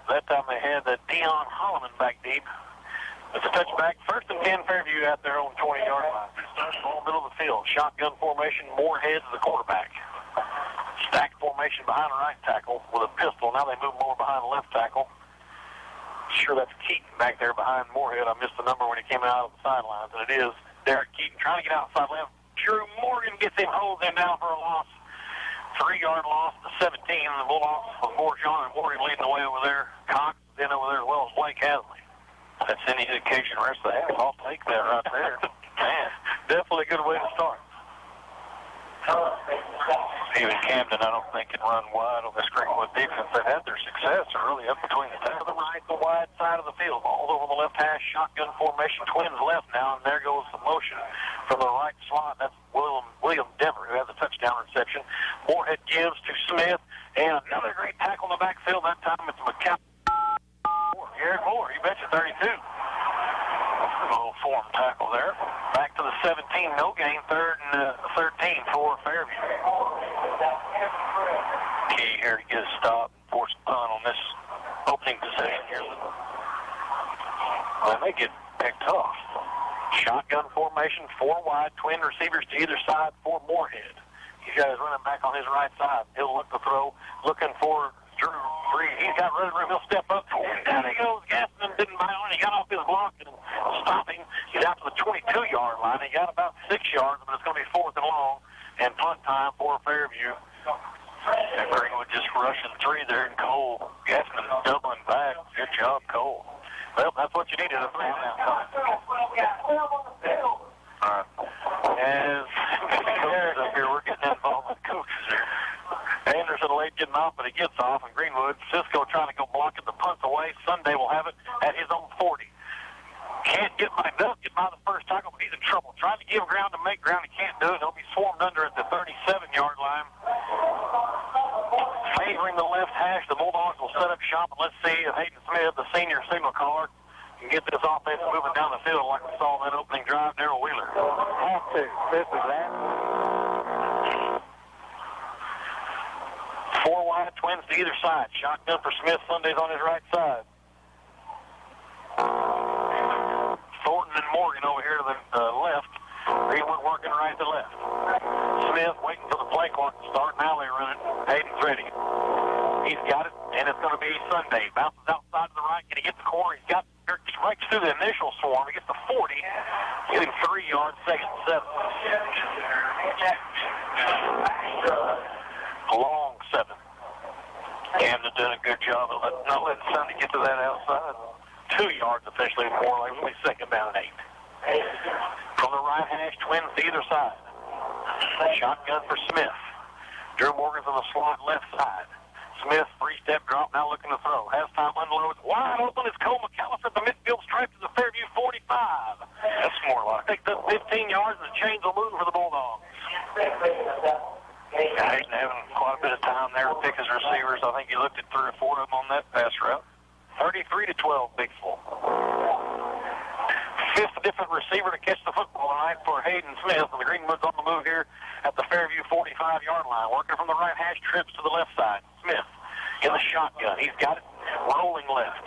That time they had the Dion Holloman back deep. It's a touchback. First and 10, Fairview out there on the 20-yard line. Ball middle of the field. Shotgun formation. Moorhead is the quarterback. Stack formation behind the right tackle with a pistol. Now they move more behind the left tackle. Sure, that's Keaton back there behind Moorhead. I missed the number when he came out of the sidelines, and it is Derek Keaton trying to get outside left. Drew Morgan gets him, holds him down for a loss. 3-yard loss to 17. And the Bulldogs with John and Morgan leading the way over there. Cox is in over there as well as Blake Hasley. That's any indication the rest of the half. I'll take that right there. Man, definitely a good way to start. Even Camden, I don't think, can run wide on this Greenwood defense. They've had their success really up between the top of the right, the wide side of the field. Balls over the left hash, shotgun formation, twins left now, and there goes the motion from the right slot. That's William Denver, who has a touchdown reception. Moorhead gives to Smith, and another great tackle in the backfield. That time it's McCall. Garrett Moore, you betcha, 32. A little form tackle there. Back to the 17, no gain, 3rd and 13 for Fairview. Key here to get a stop and force a punt on this opening possession here. Well, they get picked off. Shotgun formation, 4 wide, twin receivers to either side for Moorhead. He's got his running back on his right side. He'll look to throw, looking for Drew Reed. He's got running room. He'll step up. And down he goes. Gassman didn't buy on. He got off his block and stopping. He's out to the 22-yard line. He got about 6 yards, but it's going to be 4th and long. And punt time for Fairview. And Greenwood just rushing 3 there. And Cole Gassman doubling back. Good job, Cole. Well, that's what you needed to play that time. All right. As coaches up here, we're getting involved with coaches here. Anderson late getting off, but he gets off, and Greenwood, Cisco trying to go block it, the punt's away. Sunday will have it at his own 40. Can't get by the first tackle, but he's in trouble. Trying to give ground to make ground, he can't do it. He'll be swarmed under at the 37-yard line. Favoring the left hash, the Bulldogs will set up shop, and let's see if Hayden Smith, the senior signal caller, can get this offense moving down the field like we saw in that opening drive, Darrell Wheeler. Have to. This is that. 4 wide, twins to either side. Shotgun for Smith. Sunday's on his right side. Thornton and Morgan over here to the left. Greenwood working right to left. Smith waiting for the play clock to start. Now they run it. Hayden's ready. He's got it, and it's going to be Sunday. Bounces outside to the right. Can he get the corner? He's got breaks through the initial swarm. He gets to 40. Getting 3 yards, 2nd and 7. Long 7. Camden doing a good job of not letting Sunday get to that outside. 2 yards officially, more like only 2nd down and 8. From the right hash, twins to either side. Shotgun for Smith. Drew Morgan's on the slot left side. Smith, 3-step drop, now looking to throw. Has time, unloads. Wide open is Cole McAllister at the midfield stripe to the Fairview 45. That's more like. Picked up 15 yards, and the chains will move for the Bulldogs. Hayden having quite a bit of time there to pick his receivers. I think he looked at 3 or 4 of them on that pass route. 33-12, Big Full. fifth different receiver to catch the football tonight for Hayden Smith. And the Greenwood's on the move here at the Fairview 45-yard line. Working from the right hash, trips to the left side. Smith in the shotgun. He's got it rolling left.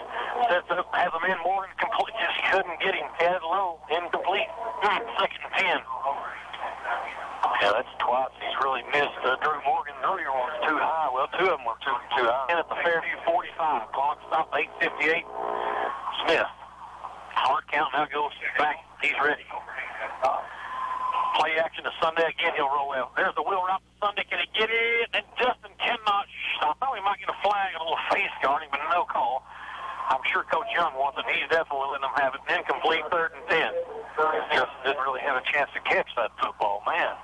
Sets up, has a man Morgan complete. Just couldn't get him. Head low, incomplete. Second and 10. Yeah, that's twice he's really missed. Drew Morgan earlier one was too high. Well, two of them were too high. And at the Fairview 45, clock stopped 8:58. Smith. Hard count now goes back. He's ready. Play action to Sunday again. He'll roll out. There's the wheel route to Sunday. Can he get it? And Justin cannot. I thought he might get a flag, a little face guarding, but no call. I'm sure Coach Young wants it. He's definitely letting them have it. Incomplete, 3rd and 10. Justin didn't really have a chance to catch that football, man.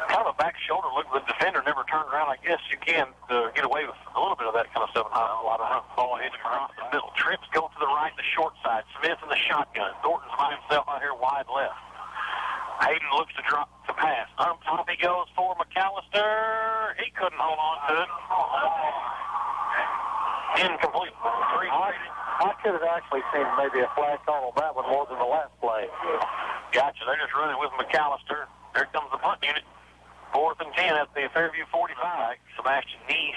Kind of a back shoulder look. The defender never turned around. I guess you can get away with a little bit of that kind of stuff. A lot of ball hits across the middle. Trips go to the right, the short side. Smith in the shotgun. Thornton's by himself out here wide left. Hayden looks to drop to pass. Up top he goes for McAllister. He couldn't hold on to it. Incomplete. I could have actually seen maybe a flag call on that one more than the last play. Gotcha. They're just running with McAllister. There comes the punt unit. 4th and 10 at the Fairview 45. Sebastian Neese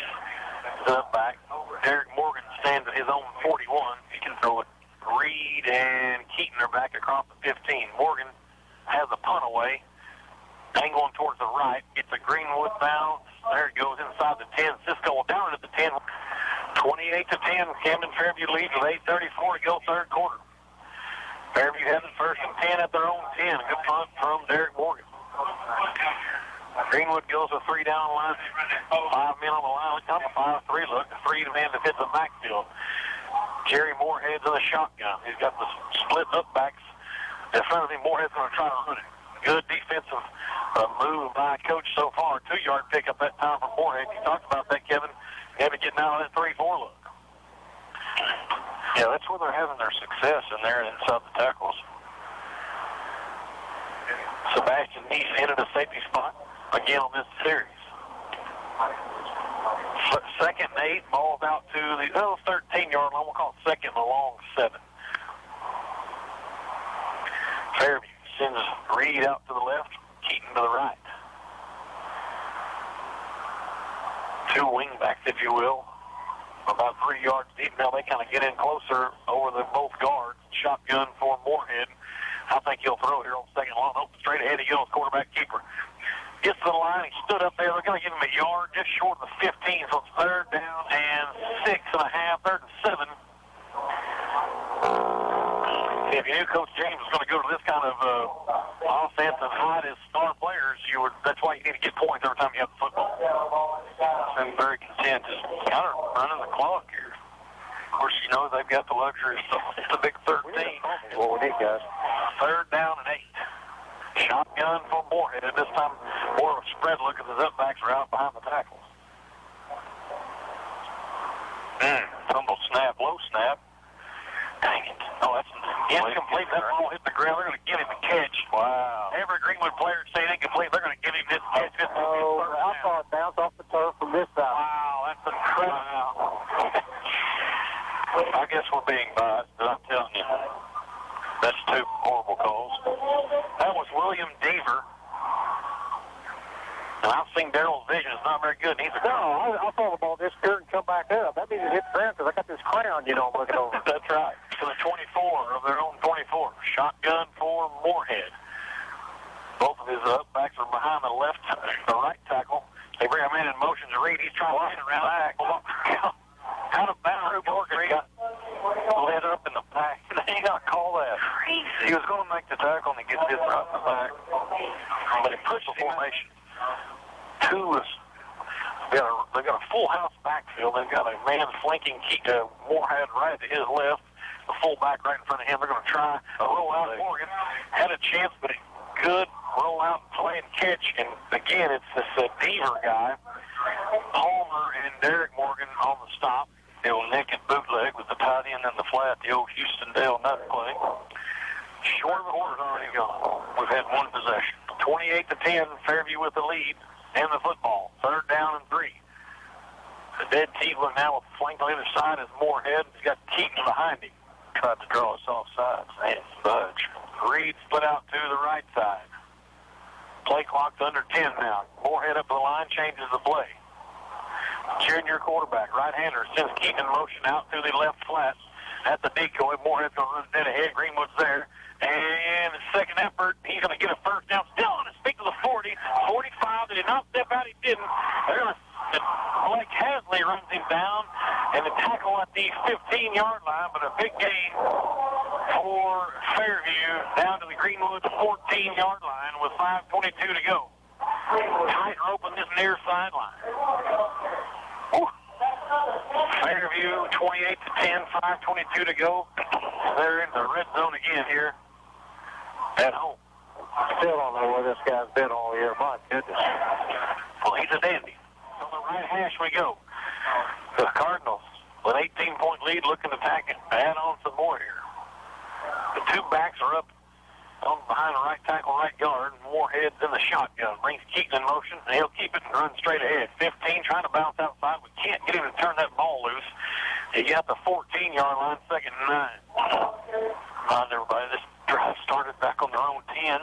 is up back. Derek Morgan stands at his own 41. He can throw it. Reed and Keaton are back across the 15. Morgan has the punt away. Angling towards the right. Gets a Greenwood bounce. There it goes inside the 10. Cisco will down it at the 10. 28-10. Camden Fairview leads with 8:34 to go, third quarter. Fairview has it 1st and 10 at their own 10. A good punt from Derek Morgan. Greenwood goes with 3 down line. 5 men on the line. Kind of a 5-3 look. The 3 man that hits the backfield. Jerry Moorhead's in the shotgun. He's got the split up backs in front of him. Moorhead's going to try to run it. Good defensive move by Coach so far. 2-yard pickup that time from Moorhead. You talked about that, Kevin. Maybe getting out of that 3-4 look. Yeah, that's where they're having their success in there inside the tackles. Sebastian Neese entered a safety spot again on this series. 2nd and 8, ball's out to the 13-yard line. We'll call it 2nd and a long 7. Fairview sends Reed out to the left, Keaton to the right. 2 wingbacks, if you will, about 3 yards deep. Now they kind of get in closer over the both guards. Shotgun for Moorhead. I think he'll throw it here on 2nd line. Open straight ahead he goes, quarterback keeper. Gets to the line, he stood up there. They're going to give him a yard just short of the 15, so it's 3rd down and 6.5, 3rd and 7. If you knew Coach James was going to go to this kind of offense and hide his star players, that's why you need to get points every time you have the football. I'm very content, just kind of running the clock here. Of course, you know they've got the luxury of the big 13. Well, we need, guys. 3rd down and 8. Shotgun for Moorhead. At this time, more of a spread look as his up backs are out behind the tackles. Fumble snap, low snap. Dang it. Oh, that's incomplete. That ball hit the ground. They're going to give him a catch. Wow. Every Greenwood player saying incomplete, they're going to give him this catch. Oh, I saw it bounce off the turf from this side. Wow, that's incredible. I guess we're being biased, but I'm telling you, that's 2 horrible calls. That was William Deaver. And I've seen Daryl's vision. It's not very good. I saw the ball disappear and come back up. That means it hit the ground because I got this crown, I'm looking over. That's right. To the 24 of their own 24. Shotgun for Moorhead. Both of his up-backs are behind the right tackle. They bring a man in motion to Reed. He's trying to get around back. Out of bounds. Morgan got led up in the back. They got to call that. Crazy. He was going to make the tackle and he gets hit right in the back. But he pushed the formation. They've got a full house backfield. They've got a man flanking Moorhead right to his left. The fullback right in front of him. They're going to try a roll out. Morgan had a chance, but a good roll out, play and catch. And again, it's this Deaver guy, Palmer and Derek Morgan on the stop. The old neck and bootleg with the tight end and the flat, the old Houston-Dale nut play. Short of the quarter's already gone. We've had 1 possession. 28-10, Fairview with the lead and the football. 3rd down and 3. The dead Teebler now with flank on the other side is Moorhead. He's got Keaton behind him. tried to draw us off sides. Man, fudge. Reed split out to the right side. Play clock's under 10 now. Moorhead up the line, changes the play. Junior quarterback, right-hander, sends Keaton in motion out to the left flat. That's a decoy. Moorhead's going to run dead ahead. Greenwood's there. And his second effort, he's going to get a first down. Still on his feet to the 40. 45. They did not step out. He didn't. They're going to Blake Hasley runs him down, and the tackle at the 15-yard line, but a big gain for Fairview down to the Greenwood 14-yard line with 5:22 to go. Tight rope on this near sideline. Fairview 28-10, 5:22 to go. They're in the red zone again here at home. Still don't know where this guy's been all year. My goodness. Well, he's a dandy. On the right hash we go. The Cardinals with 18-point lead looking to add on some more here. The two backs are up on behind the right tackle, right guard. Moorhead's in the shotgun. Brings Keaton in motion, and he'll keep it and run straight ahead. 15 trying to bounce outside. We can't get him to turn that ball loose. He got the 14-yard line, 2nd and 9. Mind everybody, this drive started back on their own 10.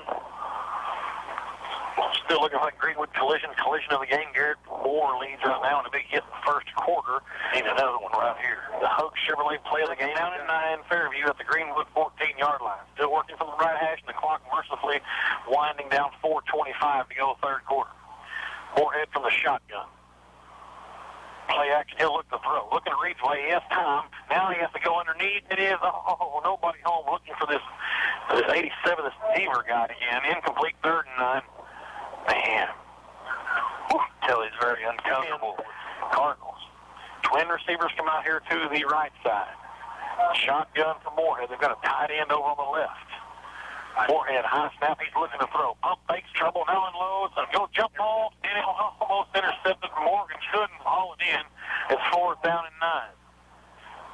Still looking like Greenwood collision of the game. Garrett Moore leads right now in a big hit in the first quarter. Need another one right here. The Hogue Chevrolet play of the game. Down at 9, Fairview at the Greenwood 14-yard line. Still working from the right hash, and the clock mercifully winding down. 4:25 to go, third quarter. Moorhead from the shotgun. Play action. He'll look to throw. Looking to Reed's way. He has time. Now he has to go underneath. It is. Nobody home. Looking for this 87, this Deaver guy again. Incomplete, 3rd and 9. Man, Tilly's very uncomfortable. Cardinals. Twin receivers come out here to the right side. Shotgun for Moorhead. They've got a tight end over on the left. Moorhead, high snap. He's looking to throw. Pump fakes, trouble, now unloads. Go jump ball. And it almost intercepted. Morgan couldn't haul it in. It's 4th down and 9.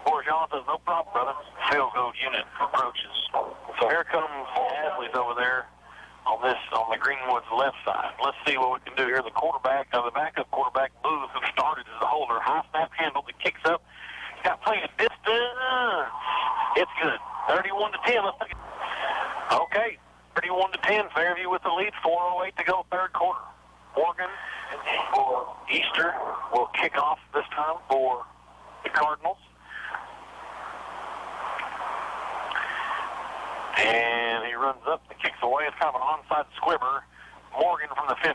Bourgeon says, no problem, brother. Field goal unit approaches. So here comes Hasley's over there. On the Greenwood's left side. Let's see what we can do here. The backup quarterback, Booth, who started as a holder, high snap handle that kicks up. He's got plenty of distance. It's good. 31-10. Let's take it. Okay, 31-10. Fairview with the lead. 4:08 to go, third quarter. Morgan and Easter will kick off this time for the Cardinals. And he runs up and kicks away. It's kind of an onside squibber. Morgan from the 15.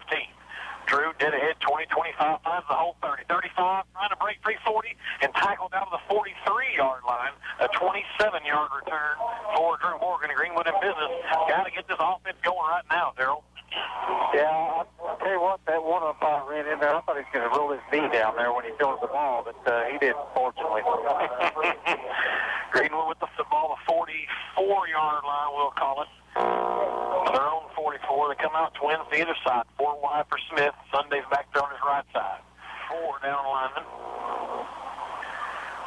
Drew dead ahead, 20-25, finds the whole 30. 35, trying to break free 40, and tackled out of the 43-yard line. A 27-yard return for Drew Morgan. Greenwood in business. Got to get this offense going right now, Darryl. Yeah, I'll tell you what, that one umpire ran in there. I thought he was going to roll his knee down there when he throws the ball, but he didn't, fortunately. Greenwood with the football, the 44-yard line, we'll call it. Their own 44. They come out twins to either side. 4 wide for Smith. Sunday's back there on his right side. 4 down linemen.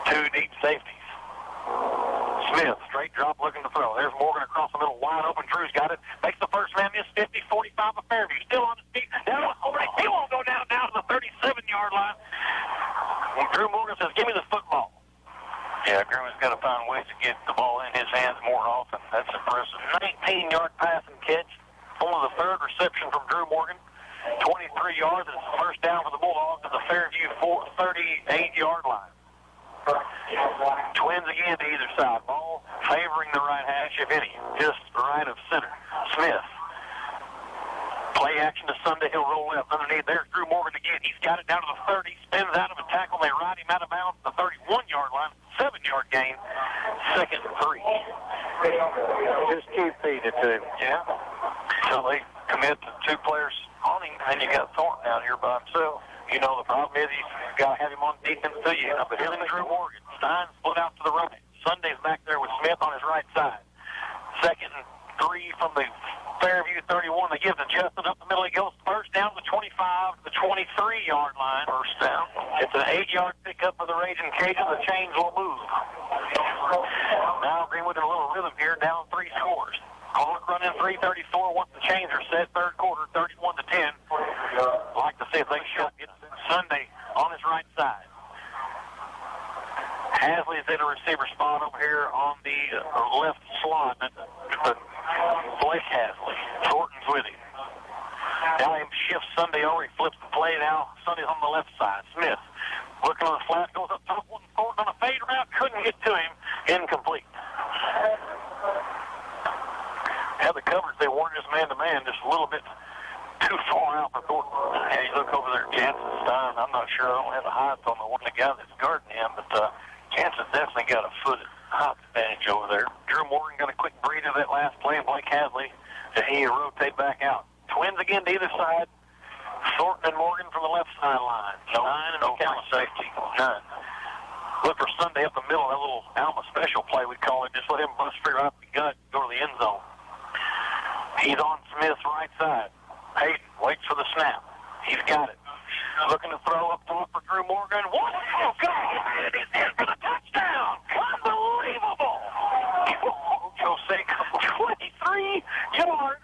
2 deep safeties. Smith, straight drop looking to throw. There's Morgan across the middle, wide open. Drew's got it. Makes the first man miss. 50, 45 of Fairview. Still on his feet. Down over. He won't go down to the 37-yard line. And Drew Morgan says, give me the football. Yeah, Greenwood's got to find ways to get the ball in his hands more often. That's impressive. 19-yard pass and catch. Only the 3rd reception from Drew Morgan. 23 yards. It's the first down for the Bulldogs at the Fairview 38-yard line. Twins again to either side. Ball favoring the right hash, if any. Just right of center. Smith. Play action to Sunday. He'll roll left underneath. There's Drew Morgan again. He's got it down to the 30. Spins out of a tackle. They ride him out of bounds at the 31-yard line. 7-yard gain. 2nd and 3. Just keep feeding it to him. Yeah. So they commit to 2 players on him, and you got Thornton out here by himself. You know, the problem is he's got to have him on defense to you. But him and Drew Morgan. Stein split out to the right. Sunday's back there with Smith on his right side. 2nd and 3 from the Fairview 31. They give to Justin up the middle. He goes first down to the 25 to the 23-yard line. First down. It's an 8-yard pickup for the Raging Cajuns. The chains will move. Now Greenwood in a little rhythm here, down 3 scores. Clock running 3:34 once the chains are set. Third quarter, 31-10. I'd like to see if they can get Sunday on his right side. Hasley's in a receiver spot over here on the left slot. Blake Hasley. Thornton's with him. Now he shifts Sunday over. He flips the play now. Sunday's on the left side. Smith looking on the flat, goes up top. Thornton on a fade route. Couldn't get to him. Incomplete. Had the coverage. They weren't just man-to-man. Just a little bit too far out for Thornton. And you look over there at Jansen Stein. I'm not sure. I don't have the height on the one the guy that's guarding him, but Jansen's definitely got a foot height advantage over there. Drew Morgan got a quick breather that last play, and Blake Hasley, he rotate back out. Twins again to either side. Thornton and Morgan from the left sideline. 9 and no count safety. 9. Look for Sunday up the middle. That little Alma special play we call it. Just let him bust straight right up the gut, go to the end zone. He's on Smith's right side. Hayden waits for the snap. He's got it. Looking to throw up top for Drew Morgan. What? Oh, God! He's in for the touchdown! Unbelievable! Jose 23-yard,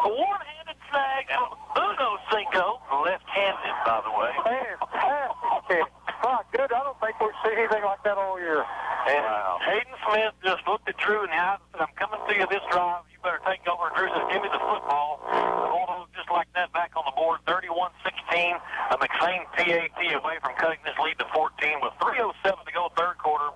one-handed snag. Uno Cinco, left-handed, by the way. Okay. Oh, good. I don't think we've seen anything like that all year. And Hayden Smith just looked at Drew in the eyes and said, I'm coming to you this drive. You better take over. Drew says, give me the football. The Bulldogs just like that back on the board, 31-16. A McSain PAT away from cutting this lead to 14 with 3:07 to go, third quarter.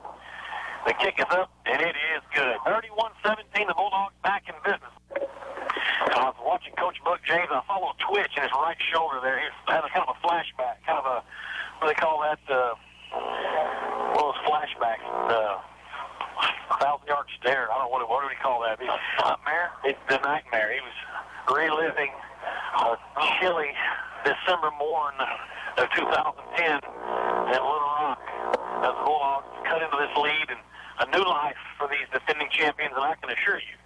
The kick is up, and it is good. 31-17, the Bulldogs back in business. I was watching Coach Buck James, and I saw a little twitch in his right shoulder there. He had a kind of a flashback, kind of a, what do they call that, one of those flashbacks, 1,000-yard stare. I don't know, what do we call that? Nightmare? The nightmare. He was reliving a chilly December morn of 2010 in Little Rock as the Bulldogs cut into this lead and a new life for these defending champions, and I can assure you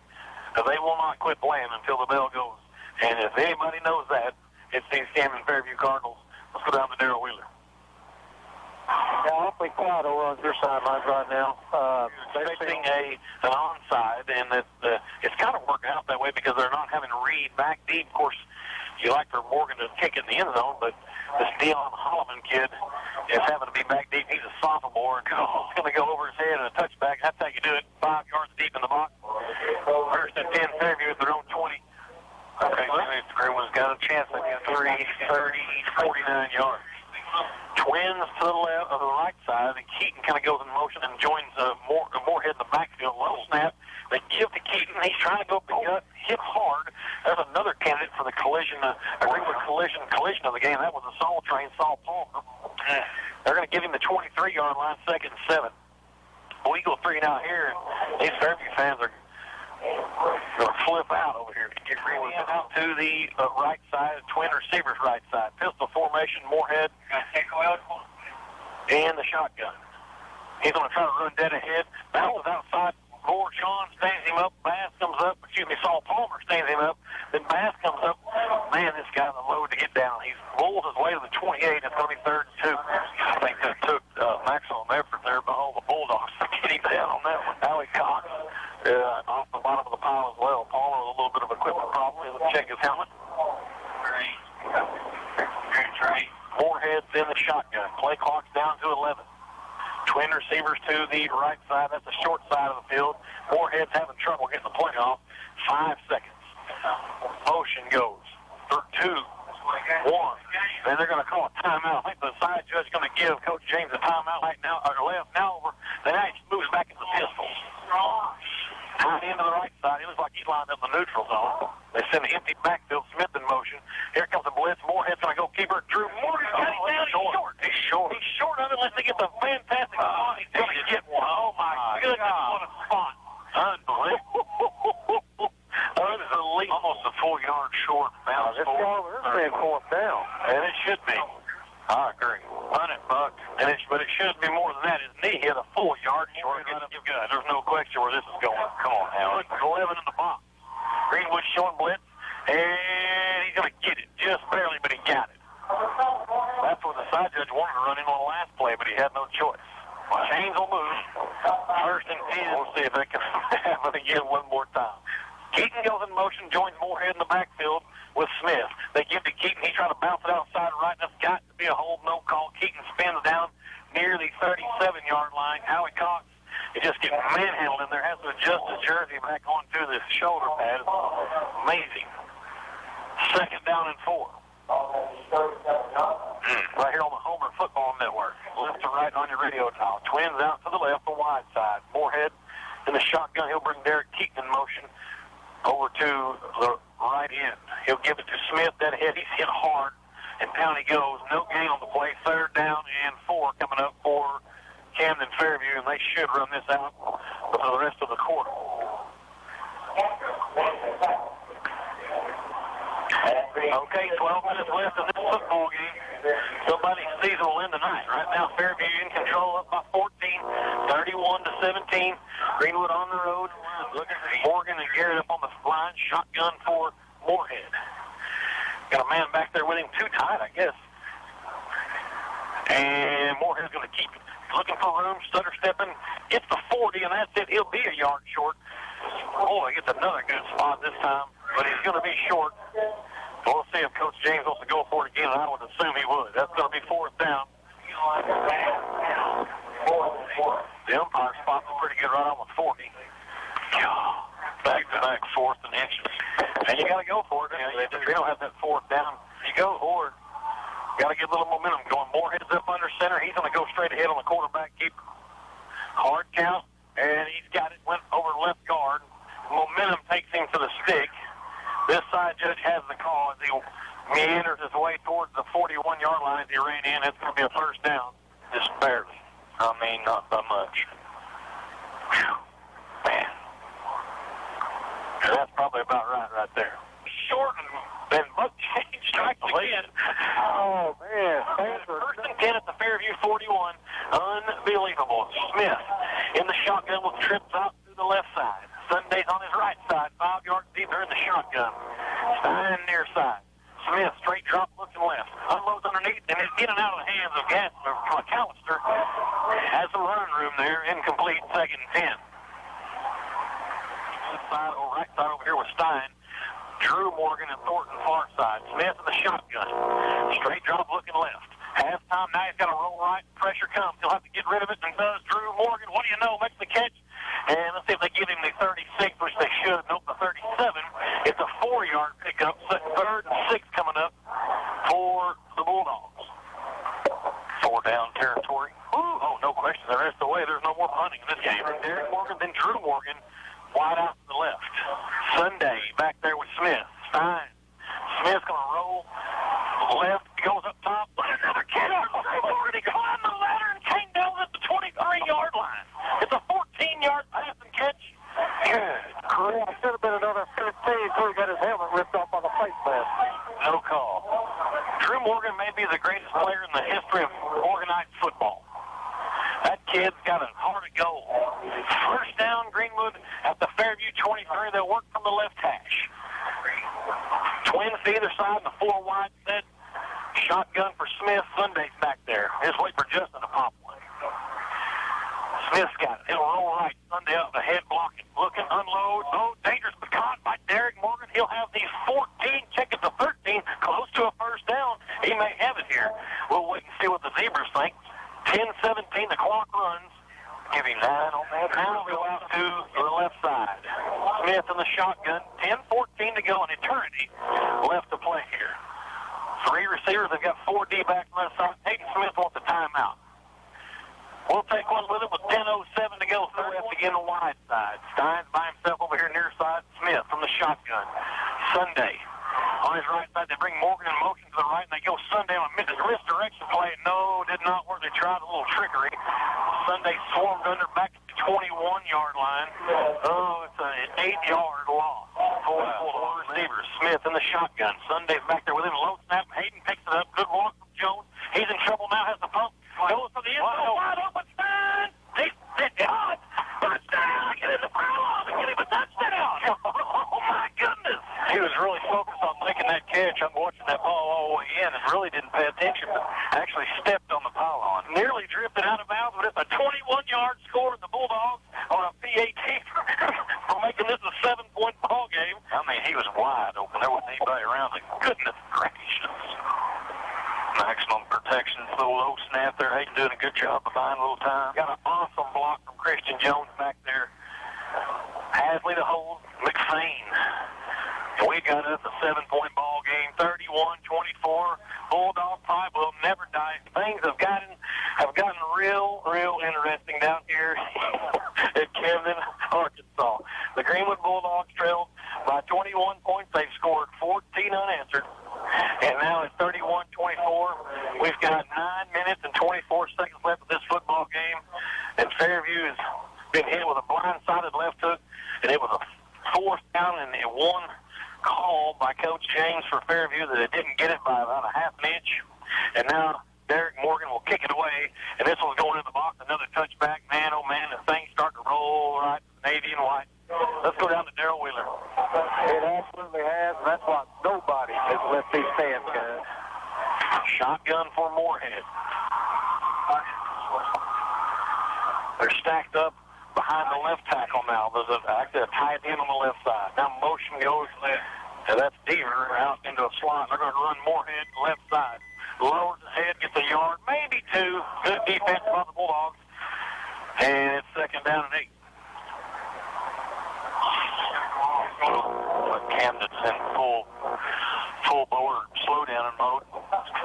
that they will not quit playing until the bell goes. And if anybody knows that, it's these Camden Fairview Cardinals. Let's go down to Darrell Wheeler. Yeah, awfully quiet over on your sidelines right now. Expecting an onside, and it's kind of working out that way because they're not having to read back deep. Of course, you like for Morgan to kick it in the end zone, but this Dion Holloman kid is having to be back deep. He's a sophomore, and it's going to go over his head and a touchback. That's how you do it, 5 yards deep in the box. First and 10, Fairview at their own 20. Okay, Greenwood's got a chance at 49 yards. Twins to the left, of the right side, and Keaton kind of goes in motion and joins Moorhead in the backfield. Low snap. They give to Keaton. He's trying to go up the gut, hit hard. There's another candidate for the collision, a Greenwood collision of the game. That was a Saul train, Saul Palmer. They're going to give him the 23-yard line, 2nd and 7. We go 3 now here, and these Fairview fans are going to flip out over here. Get Greenwood out to the right side, twin receivers right side. Pistol formation, Moorhead, and the shotgun. He's going to try to run dead ahead. Bounces outside. Gore Sean stands him up. Bass comes up. Saul Palmer stands him up. Then Bass comes up. Man, this guy's a load to get down. He rolls his way to the 28. It's going to be 3rd and 2. I think that took maximum effort there by all the Bulldogs to get him down on that one. Allie Cox off the bottom of the pile as well. Palmer with a little bit of equipment problem. He'll check his helmet. Moorhead's in the shotgun. Play clock's down to 11. Twin receivers to the right side. That's the short side of the field. Moorhead's having trouble getting the play off. 5 seconds. Motion goes. 2, 1. Then they're going to call a timeout. I think the side judge is going to give Coach James a timeout right now, or left. Now over. Then he moves back into the pistols. Tight end to the right side. He looks like he's lined up in the neutral zone. They send an empty backfield. Smith in motion. Here comes the blitz. Moorhead's going to go keeper. Drew Morgan got him down. He's short. He's short of it unless they get the fantastic spot. He's going to get one. Oh, my goodness. What a spot. Unbelievable. Almost a full yard short. This ball is being 4th down. And it should be. I agree. Run it, Buck. But it should be more than that. His knee hit a full yard short. There's no question where this is going. Come on, Howard. 11 in the box. Greenwood showing blitz. And he's going to get it. Just barely, but he got it. That's what the side judge wanted to run in on the last play, but he had no choice. Chains will move. 1st and 10. We'll see if they can happen again one more time. Keaton goes in motion, joins Moorhead in the backfield with Smith. They give to Keaton. He's trying to bounce it outside right. That's got to be a hold, no call. Keaton spins down near the 37-yard line. Howie Cox is just getting manhandled in there, has to adjust his jersey back onto the shoulder pad. Amazing. 2nd down and 4. Right here on the Homer Football Network. Left to right on your radio dial. Twins out to the left, the wide side. Moorhead in the shotgun. He'll bring Derek Keaton in motion over to the right end. He'll give it to Smith. That hit, he's hit hard, and down he goes. No gain on the play. 3rd down and 4 coming up for Camden Fairview, and they should run this out for the rest of the quarter. Okay, 12 minutes left in this football game. Somebody's season will end tonight. Right now, Fairview in control, up by 14, 31-17. Greenwood on the road, looking for Morgan and Garrett up on the line. Shotgun for Moorhead. Got a man back there with him, too tight, I guess. And Moorhead's going to keep looking for room, stutter stepping. Gets the 40, and that's it. He'll be a yard short. Boy, gets another good spot this time, but he's going to be short. We'll see if Coach James wants to go for it again. I would assume he would. That's going to be 4th down. The umpire spot's pretty good right on the 40. Back-to-back 4th and inches. And you got to go for it. If you don't have that 4th down, you go for it. Got to get a little momentum going. Moorhead's up under center. He's going to go straight ahead on the quarterback keeper. Hard count, and he's got it. Went over left guard. Momentum takes him to the stick. This side judge has the call as he meanders his way towards the 41-yard line as he ran in. It's going to be a 1st down. Just barely. I mean, not by much. Whew. Man. That's probably about right there. Short and buck change strike again. Oh, man. 1st and 10 at the Fairview 41. Unbelievable. Smith in the shotgun with trips out to the left side. Sunday's on his right side, 5 yards deeper in the shotgun. Stein near side. Smith, straight drop, looking left. Unloads underneath, and it's getting out of the hands of McAllister. Has some running room there. Incomplete, 2nd and 10. Right side over here with Stein. Drew Morgan and Thornton far side. Smith in the shotgun. Straight drop, looking left. Halftime, now he's got to roll right. Pressure comes. He'll have to get rid of it, and does Drew Morgan. What do you know? Makes the catch. And let's see if they give him the 36, which they should. Nope, the 37. It's a 4-yard pickup. 3rd and 6 coming up for the Bulldogs. 4 down territory. Ooh, oh, no question. The rest of the way, there's no more punting in this game. Derek Morgan, then Drew Morgan, wide out to the left. Sunday back there with Smith. Stein. Smith's going to roll left. Goes up top. Another catch. He climbed the ladder and came down at the 23-yard line. It's a 14-yard pass and catch. Good. Correct. Should have been another 15 until he got his helmet ripped off on the face mask. No call. Drew Morgan may be the greatest player in the history of organized football. That kid's got a heart of gold. 1st down, Greenwood at the Fairview 23. They'll work from the left hash. Twins to either side, and the 4 wide set. Shotgun for Smith. Sunday's back there. Just wait for Justin to pop one. Smith's got it. He'll roll right. Sunday up the head blocking. Looking, unload. Oh, dangerous, but caught by Derek Morgan. He'll have these 14. Check it to 13. Close to a 1st down. He may have it here. We'll wait and see what the Zebras think. 10-17. The clock runs. Give him 9 on that. Now we'll go out to the left side. Smith in the shotgun. 10-14 to go. An eternity left to play here. 3 receivers. They've got 4 D-backs on that side. Hayden Smith wants a timeout. We'll take one with him with 10:07 to go. So we have to get on the wide side. Stein's by himself over here near side. Smith from the shotgun. Sunday on his right side. They bring Morgan in motion to the right, and they go Sunday on a misdirection play. No, did not work. They tried a little trickery. Sunday swarmed under back to the 21-yard line. Oh, it's an 8-yard loss for the receivers. Smith in the shotgun. Sunday's back there with him. Low snap. Hayden picks it up. Good walk from Jones. He's in trouble now. Has the pump. Goes for the end zone. Wide open. Stein. He's hot. Touchdown. Get in the foul line and get him a touchdown. Oh, my goodness. He was really focused on making that catch. I'm watching that ball all the way in and really didn't pay attention, but actually stepped on the pylon. Nearly drifted out of bounds, but it's a 21-yard score. The Bulldogs on a PAT for making this a 7-point ball game. I mean, he was wide open. There wasn't anybody around him. Goodness gracious. Maximum protection, the low snap there. Hayden doing a good job of buying a little time. Got an awesome block from Christian Jones back there. Hasley to hold, McFain. And we got us a 7-point ball game, 31-24. Bulldog pie will never die. Things have gotten real interesting down here at Camden, Arkansas. The Greenwood Bulldogs trailed by 21 points. They've scored 14 unanswered. And now it's 31-24. We've got 9 minutes and 24 seconds left of this football game. And Fairview has been hit with a blindsided left hook. And it was a 4th down and one call by Coach James for Fairview that it didn't get it by about a half an inch. And now Derek Morgan will kick it away. And this one's going in the box. Another touchback. Man, oh man, the thing's starting to roll right to Navy and white. Let's go down to Darrell Wheeler. It absolutely has, and that's why nobody has left these stands, guys. Shotgun for Moorhead. They're stacked up behind the left tackle now. There's actually a tight end on the left side. Now motion goes left. And that's Deaver out into a slot. They're going to run Moorhead left side. Lowers his head, gets a yard, maybe 2. Good defense by the Bulldogs. And it's 2nd down and 8. Camden's in full board slow down mode.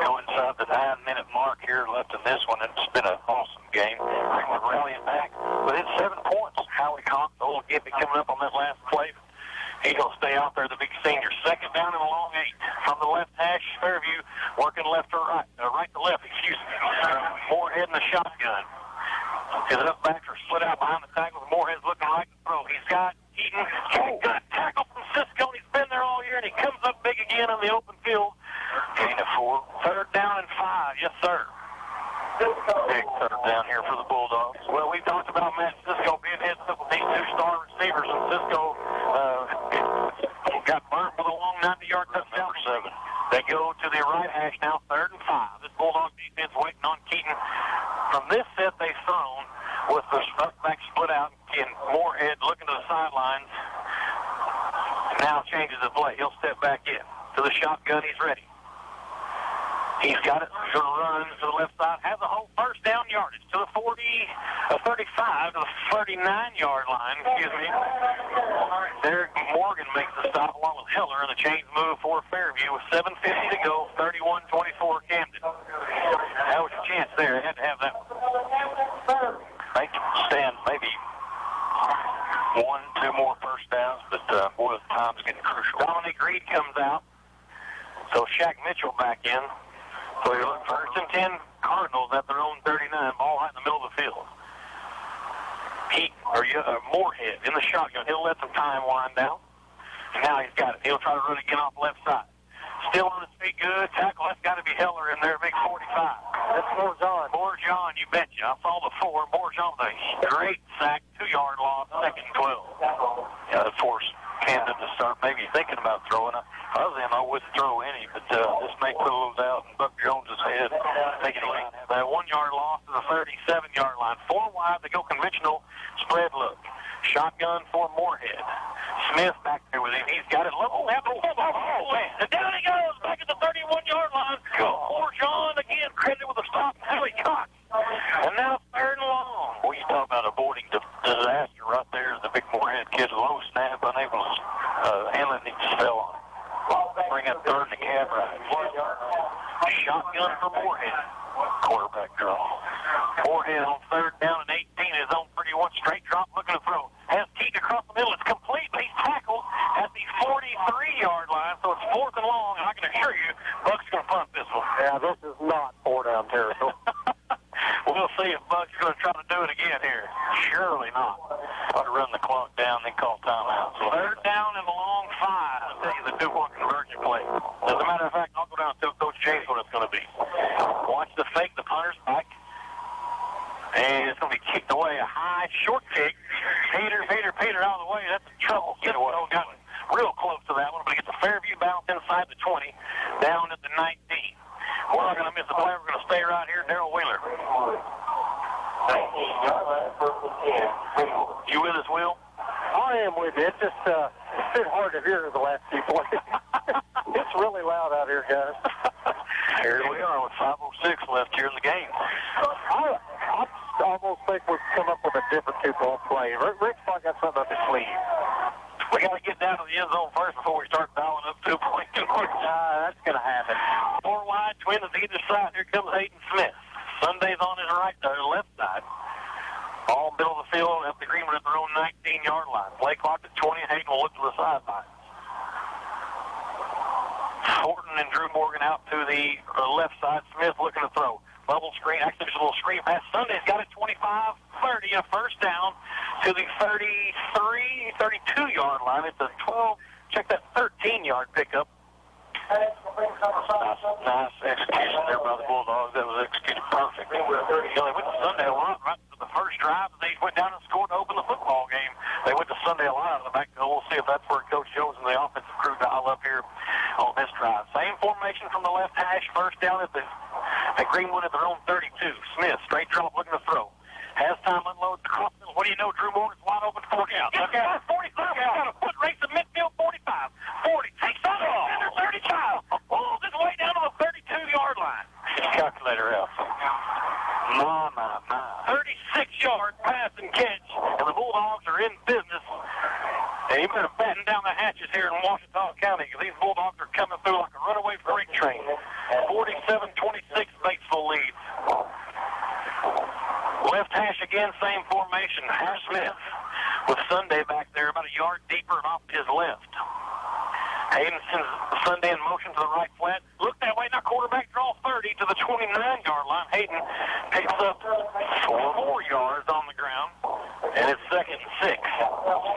Go inside the 9-minute mark here left in this one. It's been an awesome game. Greenwood rallying back, but it's 7 points. Howie Conk, the old Gippy coming up on that last play. He's going to stay out there, the big senior. 2nd down and a long 8. From the left hash, Fairview working left to right. Right to left, excuse me. Moorhead in the shotgun. His up backs are split out behind the tackle. Moorhead's looking right to throw. He's got Eaton. Good tackle from Cisco. He's been there all year, and he comes up big again on the open field. Gain of 4. 3rd down and 5. Yes, sir. Big 3rd down here for the Bulldogs. Well, we talked about Matt Cisco being hit with these 2-star receivers, and Cisco got burnt with a long 90-yard touchdown. 7. They go to the right hash now, 3rd and 5. This Bulldog defense waiting on Keaton. From this set they've thrown with the back split out and Moorhead looking to the sidelines. Now changes the play. He'll step back in to the shotgun. He's ready. He's got it. He's going to run to the left side. Has a whole 1st down yardage to the 35 to the 39-yard line. Excuse me. Derek Morgan makes the stop along with Heller, and the chains move for Fairview with 7:50 to go. 31-24 Camden. That was a chance there. They had to have that one. They can stand maybe 1, 2 more 1st downs, but boy, the time's getting crucial. Dominic Reed comes out. So Shaq Mitchell back in. So you're looking 1st and 10 Cardinals at their own 39, ball right in the middle of the field. Moorhead in the shotgun. He'll let some time wind down. And now he's got it. He'll try to run again off left side. Still on his feet, good tackle. That's got to be Heller in there, big 45. That's Moorjohn. Moorjohn, you betcha. I saw the 4. Moorjohn with a great sack, 2-yard loss, 2nd and 12. Yeah, that forced Camden to start maybe thinking about throwing. Other than I wouldn't throw any, but this may put a little doubt in Buck Jones's head. Taking away that 1-yard loss to the 37-yard line. 4 wide, they go conventional spread look. Shotgun for Moorhead. Smith back there with him. He's got it low. And down he goes back at the 31-yard line. Moorjohn again credited with a stop. Howie Cox. And now 3rd and long. Well, you talk about avoiding disaster right there. The big Moorhead kid, low snap, unable to handle it, and he just fell on it. Bring up 3rd and the cab ride. Shotgun for Moorhead. Quarterback draw. Moorhead on 3rd down and 18. His own 31 straight drop looking to throw. Has Keaton across the middle. It's complete, but he's tackled at the 43-yard line, so it's 4th and long, and I can assure you, Buck's going to punt this one. Yeah, this is not 4-down territory. We'll see if Buck's going to try to do it again here. Surely not. Ought to run the clock down, then call timeout. So 3rd down and a long 5. I'll tell you the 2-point conversion play. As a matter of fact, I'll go down and tell Coach James what it's going to be. Watch the fake, the punter's back. And it's going to be kicked away. A high, short kick. Peter out of the way. That's a trouble. Get away. Got real close to that one, but it gets a Fairview bounce inside the 20, down at the 19. We're not going to miss a play. We're going to stay right here. Darrell Wheeler. You with us, Will? I am with you. It's just it's been hard to hear the last few plays. It's really loud out here, guys. Here we are with 5:06 left here in the game. almost think we've come up with a different two-point play. Rick's probably got something up his sleeve. We got to get down to the end zone first before we start dialing up 2 points. That's going to happen. 4 wide, twins to either side. Here comes Hayden Smith. Sunday's on his left side. All middle of the field up the Greenwood at their own 19-yard line. Play clock at 20. Hayden will look to the sidelines. Horton and Drew Morgan out to the left side. Smith looking to throw. Bubble screen, actually there's a little screen pass. Sunday's got it 25-30, a first down to the 32-yard line. It's a 12, check that 13-yard pickup. Nice execution there by the Bulldogs. That was executed perfect. They went to Sunday a lot right to the first drive. They went down and scored to open the football game. They went to Sunday a lot out of the backfield. We'll see if that's where Coach Jones and the offensive crew dial up here on this drive. Same formation from the left hash. First down at Greenwood at their own 32. Smith, straight drop, looking to throw. Has time, unloads the crossfield. What do you know? Drew Morgan's wide open. Look out. Look out. 45. Got a foot race to midfield. 45. 40. Takes that off. Under 35. Pulls his way down to the 32-yard line. Get your calculator out. My. 36-yard pass and catch. And the Bulldogs are in business. And you better batten down the hatches here in Washita County because these Bulldogs are coming through like a runaway freight train. 47-26, Batesville leads. Left hash again, same formation. Hash Smith with Sunday back there about a yard deeper and off to his left. Hayden sends Sunday in motion to the right flat. Look that way, now quarterback draw 30 to the 29-yard line. Hayden picks up 4 yards on the ground, and it's 2nd and 6.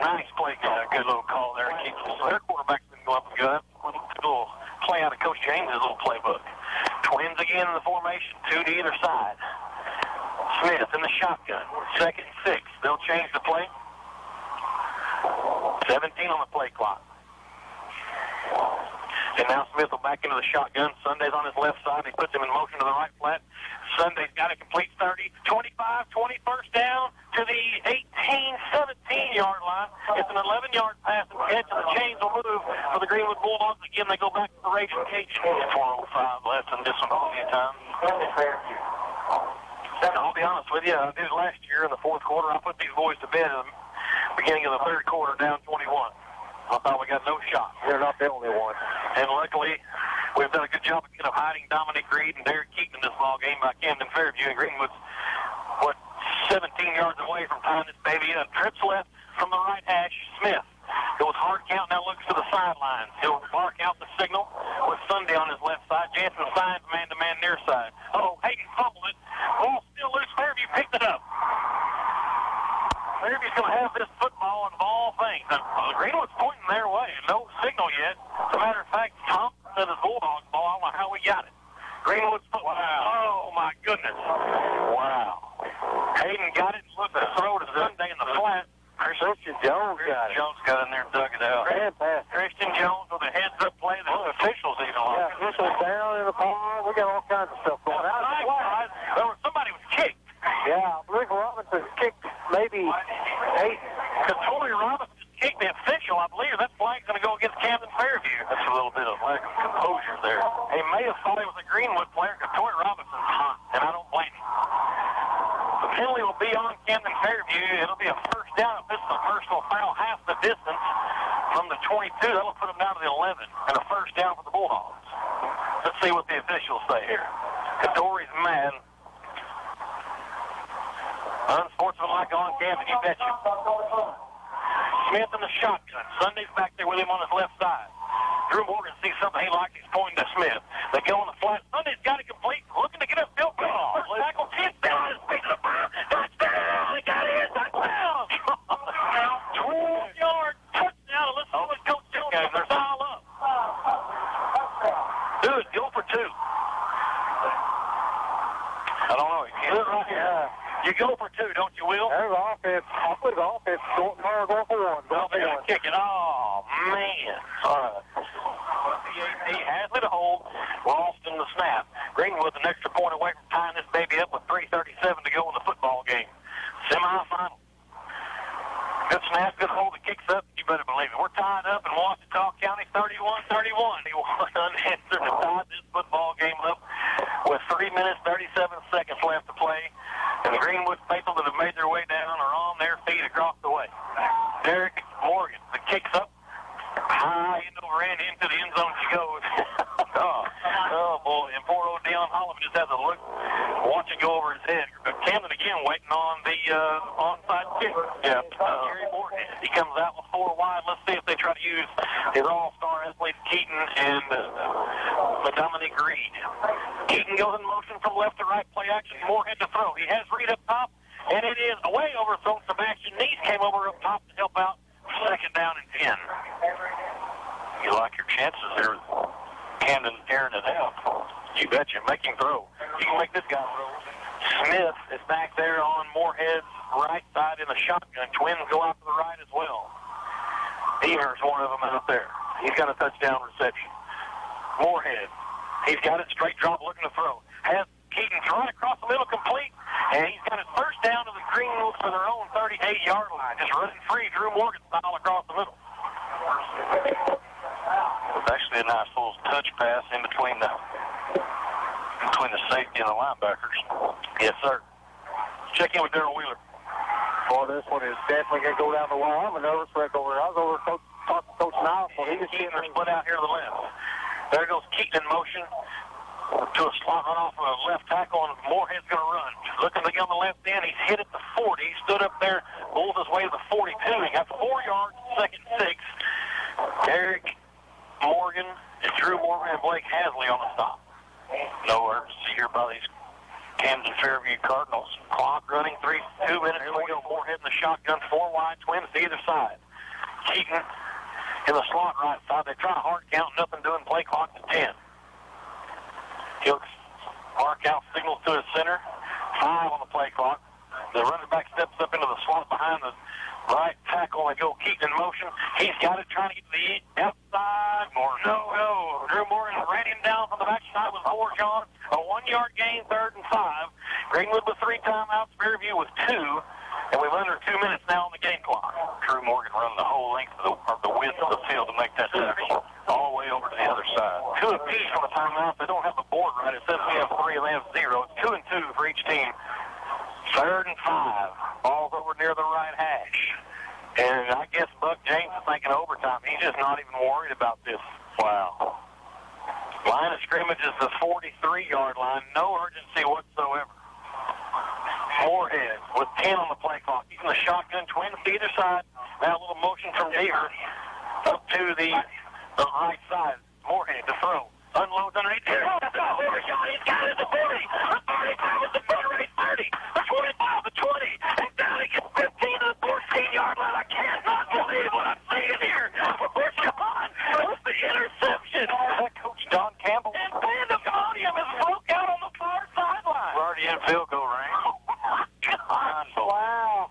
Nice play, good little call there. Keeps their quarterback's been going up and good. A little play out of Coach James' little playbook. Twins again in the formation, 2 to either side. Smith in the shotgun. 2nd and 6. They'll change the play. 17 on the play clock. And now Smith will back into the shotgun. Sunday's on his left side. He puts him in motion to the right flat. Sunday's got a complete 30, 25, 20, first down to the 18, 17-yard line. It's an 11-yard pass and catch, and the chains will move for the Greenwood Bulldogs. Again, they go back to the Raging Cajun. 4:05 left in this one a few times. I'll be honest with you, I did last year in the fourth quarter. I put these boys to bed at the beginning of the third quarter down 21. I thought we got no shot. They're not the only one. And luckily, we've done a good job of hiding Dominic Reed and Derek Keaton in this ball game by Camden Fairview. And Greenwood's, 17 yards away from tying this baby up. Trips left from the right hash, Smith. Goes hard count, now looks to the sidelines. He'll mark out the signal with Sunday on his left side. Jansen signs man-to-man near side. Hayden fumbled it. Ball still loose. Fairview picked it up. Fairview's going to have this football and ball thing. Greenwood's pointing their way. No signal yet. As a matter of fact, Thompson said his Bulldogs ball. I don't know how we got it. Greenwood's football. Wow. Oh, my goodness. Wow. Hayden got it and looked to throw to Sunday in the flat. Christian Jones got it. Jones got in there and dug it out. Fantastic. Christian Jones with a heads-up play that the officials even like. Yeah, this was down in the ball. We got all kinds of stuff going on. Somebody was kicked. Yeah, Rick Robinson kicked maybe 8. Because Tory Robinson kicked the official, I believe. That flag's going to go against Camden Fairview. That's a little bit of lack of composure there. He may have thought it was a Greenwood player because Tory Robinson's hot, and I don't blame him. The penalty will be on Camden Fairview. It'll be a first down if this is a personal foul, half the distance from the 22. That'll put them down to the 11, and a first down for the Bulldogs. Let's see what the officials say here. Tory's mad. Unsportsmanlike on Camden, you betcha. Smith in the shotgun. Sunday's back there with him on his left side. Drew Morgan sees something he likes. He's pointing to Smith. They go on the flat. Sunday's got it complete. Looking to get a field goal. Tackle 10 down. Touchdown. They got it. Touchdown. 12-yard touchdown. Let's see what Coach Jones guys. They're all up. Dude, go for 2. I don't know. Yeah. You go for 2, don't you, Will? There's offense. I'll put it offense. Going for 1. Well, they're going to kick it. Oh, man. All right. He has it a hold. Lost in the snap. Greenwood an extra point away from tying this baby up with 3:37 to go in the football game. Semi-final. Good snap, good hold. It kicks up. You better believe it. We're tied up in Washita County 31-31. He won unanswered to tie this football game up with 3 minutes, 37 seconds left to play. And the Greenwood kicks up high end over end into the end zone she goes. oh boy, and poor old Deion Holloman just has a look, watch it go over his head. Camden again waiting on the onside kick. Yeah, Gary Moorhead. He comes out with 4 wide. Let's see if they try to use his all-star athletes Keaton and Dominic Reed. Keaton goes in motion from left to right, play action. Moorhead to throw. He has Reed up top, and it is away overthrown. Sebastian Neese came over up top to help out. 2nd down and 10. You like your chances there, Camden airing it out. You betcha. Make him throw. You can make this guy throw. Smith is back there on Moorhead's right side in the shotgun. Twins go out to the right as well. Beamer's one of them out there. He's got a touchdown reception. Moorhead. He's got it straight drop looking to throw. Has Keaton thrown across the middle complete. And he's got his first down to the Greenwood for their own 38-yard line. Just running free, Drew Morgan style across the middle. It's actually a nice little touch pass in between the safety and the linebackers. Yes, sir. Check in with Darryl Wheeler. Boy, this one is definitely going to go down the wire. I'm a nervous wreck over there. I was over talking to Coach Niles. He was Keaton are split out here to the left. There goes Keaton in motion to a slot run off of a left tackle, and Moorhead's going to run. Looking to get on the left end, he's hit at the 40. He stood up there, pulled his way to the 42. He got 4 yards, 2nd and 6. Derek Morgan and Drew Morgan and Blake Hasley on the stop. No urgency here by these Camden Fairview Cardinals. Clock running 2 minutes. Here we go. Moorhead in the shotgun, 4 wide, Twins to either side. Keaton in the slot right side. They try a hard count, nothing doing. Play clock to 10. He'll mark out signals to his center. 5 on the play clock. The running back steps up into the slot behind the right tackle and go Keaton in motion. He's got it, trying to get to the outside. No. Drew Morgan ran him down from the backside with Horjon. A 1-yard gain, 3rd and 5. Greenwood with 3 timeouts. Fairview with 2. And we've under 2 minutes now on the game clock. Drew Morgan run the whole length of the width of the field to make that tackle. All the way over to the other side. 2 apiece on the timeout. They don't have the board right. It says we have 3 and they have 0. It's 2 and 2 for each team. 3rd and 5. Ball's over near the right hash. And I guess Buck James is thinking overtime. He's just not even worried about this. Wow. Line of scrimmage is the 43-yard line. No urgency whatsoever. Moorhead with 10 on the play clock. He's in the shotgun, Twins to either side. Now a little motion from Deaver up to the right side. Moorhead to throw. Unloads underneath. He's got it at the 40. The 35 at the 30. The 25, the 20. And down he gets 15 to the 14-yard line. I cannot believe what I'm seeing here. John with the interception. Coach Don Campbell. And pandemonium has broke out on the far sideline. We're already in field goal range. Wow.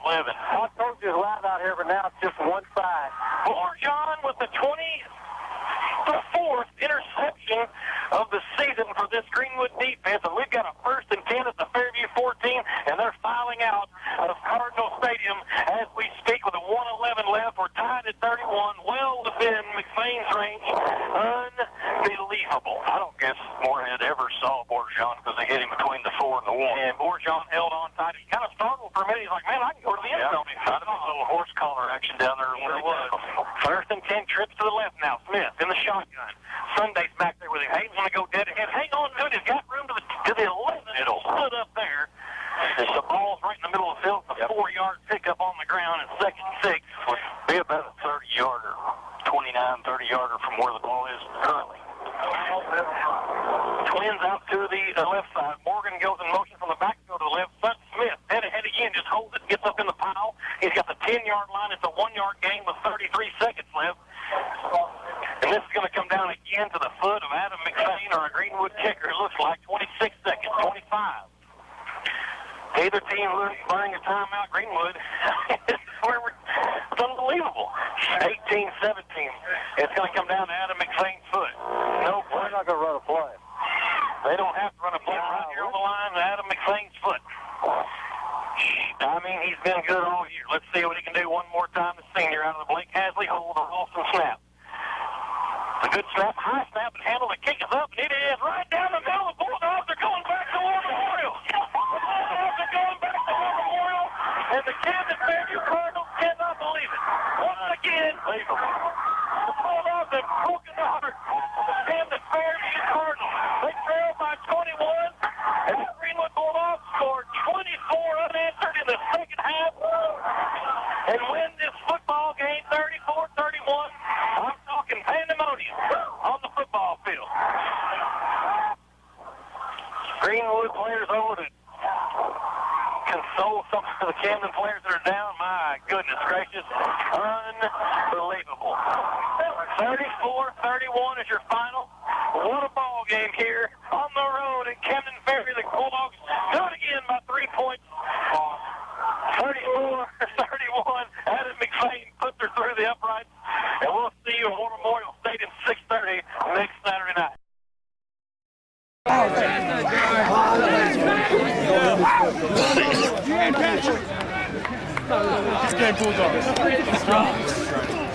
Living. I told you it's loud out here, but now it's just one side. Horjon with the 24th interception of the season for this Greenwood defense, and we've got a 1st and 10 at the Fairview 14, and they're filing out of Cardinal Stadium as we speak with a 1:11 left. We're tied at 31, well within McFain's range. Unbelievable. I don't guess Moorhead ever saw Horjon because they hit him between the 4 and the 1. And Horjon held on tight. He kind of startled for a minute. He's like, man, I can go to the end zone. I saw a little horse collar action down there. Where it was. 1st and 10, trips to the left now. Smith in the shotgun. Sunday's back there with him. Hayden's going to go dead ahead. Hang on to it. He's got room to the 11. It'll stood up there. The ball's right in the middle of the field. A 4-yard pickup on the ground at 2nd and 6. Would be about a 30-yarder, 29-30-yarder from where the ball is currently. Twins out to the left side. Morgan goes in motion from the backfield to the left. Smith head ahead again, just holds it, gets up in the pile. He's got the 10-yard line. It's a 1-yard gain with 33 seconds left. And this is going to come down again to the foot of Adam McFain or a Greenwood kicker. It looks like 26 seconds, 25. Either team running a timeout. Greenwood. It's unbelievable. 18-17. It's going to come down to Adam McFain's foot. No play. We're not going to run a play. They don't have to run a play right here on the line to Adam McFain's foot. I mean, he's been good all year. Let's see what he can do one more time. The senior out of the Blake Hasley hold, a Wilson snap. A good snap, high snap, and handle. The kick is up, and it is right down the middle. The Bulldogs are going back to War Memorial. Bulldogs are going back to War Memorial, and the Camden Fairview Cardinals cannot believe it. Once again, game 34-31. I'm talking pandemonium on the football field. Greenwood players over to console some of the Camden players that are down. My goodness gracious. Unbelievable. 34-31 is your final. What a ball game here on the road at Camden Fairview. The Bulldogs do it again by 3 points. 34-31. Adam McFain puts her through the uprights. And we'll see you at War Memorial Stadium 6:30 next Saturday night.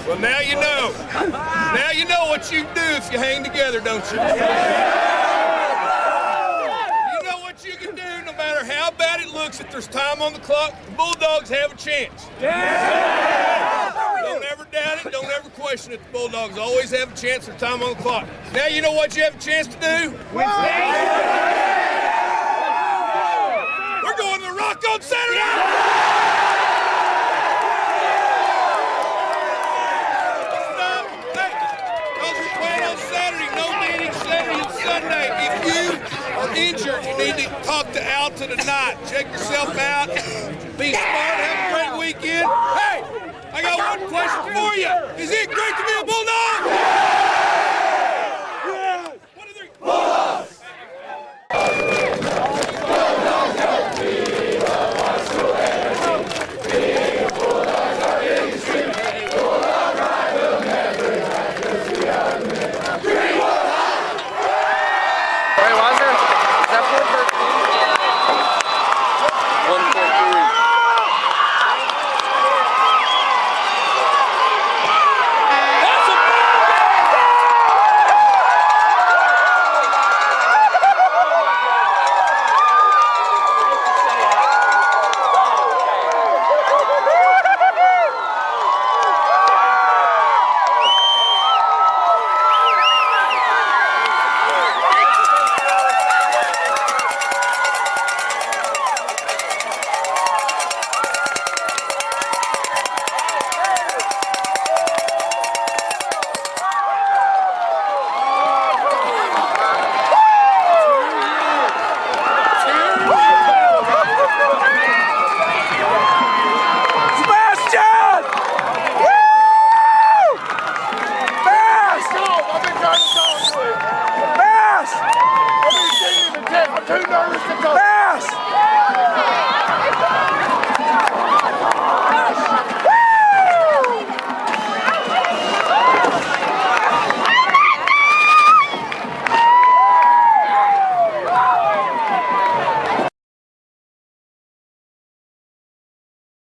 Well, now you know. Now you know what you do if you hang together, don't you? You know what you can do no matter how bad it looks. If there's time on the clock, the Bulldogs have a chance. Don't ever doubt it. Don't ever question it. The Bulldogs always have a chance. There's time on the clock. Now you know what you have a chance to do? We're going to the Rock on Saturday! Sunday. If you are injured, you need to talk to Alta tonight. Check yourself out. Be smart. Have a great weekend. Hey, I got one question for you. Is it great to be a Bulldog?